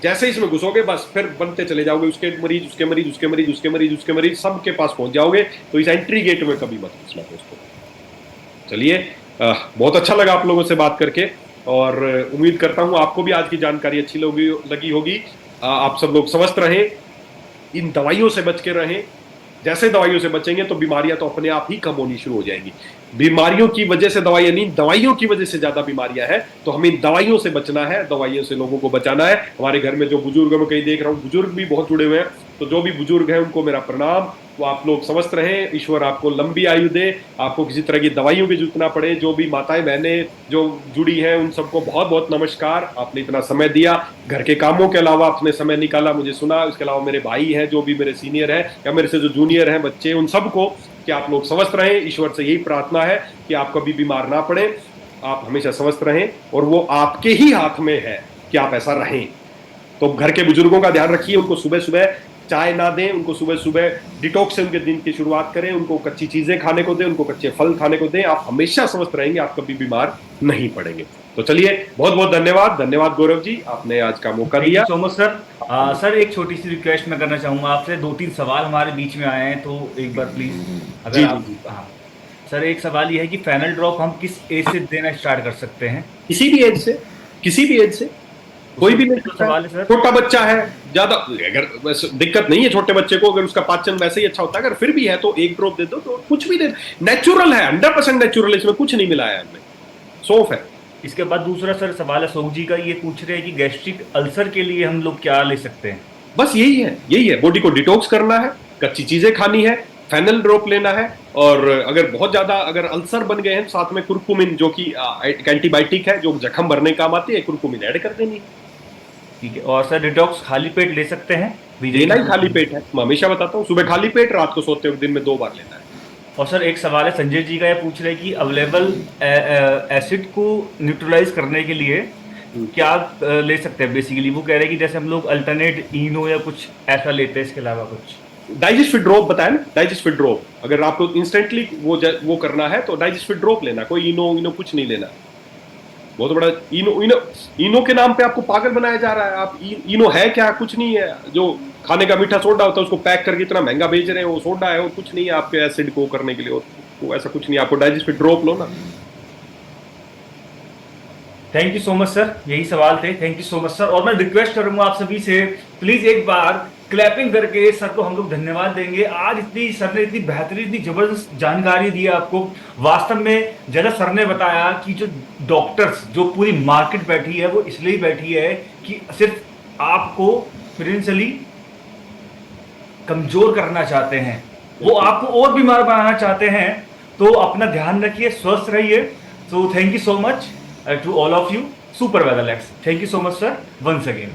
जैसे इसमें घुसोगे बस फिर बनते चले जाओगे, उसके मरीज उसके मरीज उसके मरीज उसके मरीज उसके मरीज सबके पास पहुंच जाओगे। तो इस एंट्री गेट में कभी मत घुसना दोस्तों। चलिए, बहुत अच्छा लगा आप लोगों से बात करके, और उम्मीद करता हूं आपको भी आज की जानकारी अच्छी लगी होगी। आप सब लोग स्वस्थ रहें, इन दवाइयों से बच के रहें। जैसे दवाइयों से बचेंगे तो बीमारियां तो अपने आप ही कम होनी शुरू हो जाएंगी। बीमारियों की वजह से दवाइयां नहीं, दवाइयों की वजह से ज्यादा बीमारियां हैं। तो हमें इन दवाइयों से बचना है, दवाइयों से लोगों को बचाना है। हमारे घर में जो बुजुर्ग, मैं कहीं देख रहा हूँ बुजुर्ग भी बहुत जुड़े हुए हैं, तो जो भी बुजुर्ग हैं उनको मेरा प्रणाम। तो आप लोग स्वस्थ रहें, ईश्वर आपको लंबी आयु दे, आपको किसी तरह की दवाइयों की जरूरत ना पड़े। जो भी माताएं बहनें जो जुड़ी हैं उन सबको बहुत बहुत नमस्कार, आपने इतना समय दिया, घर के कामों के अलावा आपने समय निकाला, मुझे सुना। इसके अलावा मेरे भाई हैं जो भी मेरे सीनियर हैं या मेरे से जो जूनियर हैं बच्चे, उन सबको कि आप लोग स्वस्थ रहें। ईश्वर से यही प्रार्थना है कि आप कभी बीमार ना पड़े, आप हमेशा स्वस्थ रहें, और वो आपके ही हाथ में है कि आप ऐसा रहें। तो घर के बुजुर्गों का ध्यान रखिए, उनको सुबह सुबह चाय ना दें, उनको सुबह सुबह डिटॉक्स से उनके दिन की शुरुआत करें, उनको कच्ची चीजें खाने को दें, उनको कच्चे फल खाने को दें। आप हमेशा स्वस्थ रहेंगे, आप कभी बीमार नहीं पड़ेंगे। तो चलिए, बहुत बहुत धन्यवाद। धन्यवाद गौरव जी, आपने आज का मौका थैंक यू दिया। So much sir. सर एक छोटी सी रिक्वेस्ट मैं करना चाहूँगा आपसे, 2-3 सवाल हमारे बीच में आए हैं, तो एक बार प्लीज अगर जी जी आप। जी, हाँ सर, एक सवाल ये है कि फैनल ड्रॉप हम किस एज से देना स्टार्ट कर सकते हैं? किसी भी एज से, किसी भी एज से, कोई उससे भी ले जो सकता है। सवाल है सर। छोटा बच्चा है, ज्यादा अगर वैसे दिक्कत नहीं है छोटे बच्चे को, अगर उसका पाचन वैसे ही अच्छा होता है, अगर फिर भी है तो एक ड्रॉप दे दो, तो कुछ भी दे। नेचुरल है, 100% नेचुरल है, इसमें कुछ नहीं मिलाया है हमने, सौंफ है। इसके बाद दूसरा सर सवाल है सोग जी का, ये पूछ रहे हैं कि गैस्ट्रिक अल्सर के लिए हम लोग क्या ले सकते हैं? बस यही है, यही है, बॉडी को डिटॉक्स करना है, कच्ची चीजें खानी है, फेनल ड्रॉप लेना है, और अगर बहुत ज्यादा अगर अल्सर बन गए हैं, साथ में कुरकुमिन जो कि एक एंटीबायोटिक है जो जख्म भरने काम आती है, कुरकुमिन ऐड कर देनी है। ठीक है। और सर डिटॉक्स खाली पेट ले सकते हैं? लेना ही खाली पेट है, मैं हमेशा बताता हूँ, सुबह खाली पेट, रात को सोते वक्त दिन में 2 बार लेना है। और सर एक सवाल है संजय जी का, ये पूछ रहे हैं कि अवेलेबल एसिड को न्यूट्रलाइज करने के लिए क्या ले सकते हैं? बेसिकली वो कह रहे हैं कि जैसे हम लोग अल्टरनेट इनो या कुछ ऐसा लेते हैं, इसके अलावा कुछ? डाइजेस्ट फिट ड्रॉप बताया ना, डाइजेस्ट फिट ड्रॉप, अगर आपको इंस्टेंटली वो करना है तो डाइजेस्ट फिट ड्रॉप लेना, कोई इनो इनो कुछ नहीं लेना। बहुत बड़ा इनो इनो इनो के नाम पे आपको पागल बनाया जा रहा है। आप इनो है क्या? कुछ नहीं है। जो खाने का मीठा सोडा होता है उसको पैक करके इतना महंगा बेच रहे हैं, वो सोडा है, वो कुछ नहीं है आपके एसिड को करने के लिए, वो ऐसा कुछ नहीं है। आपको डाइजेस्ट फिट ड्रॉप लो ना। Thank you so much sir, यही सवाल थे। Thank you so much sir. और मैं रिक्वेस्ट करूंगा आप सभी से, प्लीज एक बार क्लैपिंग करके सर को हम लोग धन्यवाद देंगे। आज इतनी सर ने इतनी बेहतरीन, इतनी जबरदस्त जानकारी दी है आपको। वास्तव में जैसा सर ने बताया कि जो डॉक्टर्स, जो पूरी मार्केट बैठी है वो इसलिए बैठी है कि सिर्फ आपको फाइनेंशियली कमजोर करना चाहते हैं, वो आपको और बीमार बनाना चाहते हैं। तो अपना ध्यान रखिए, स्वस्थ रहिए। So thank you so much to all of you. Super weather, Lex. Thank you so much, sir, once again.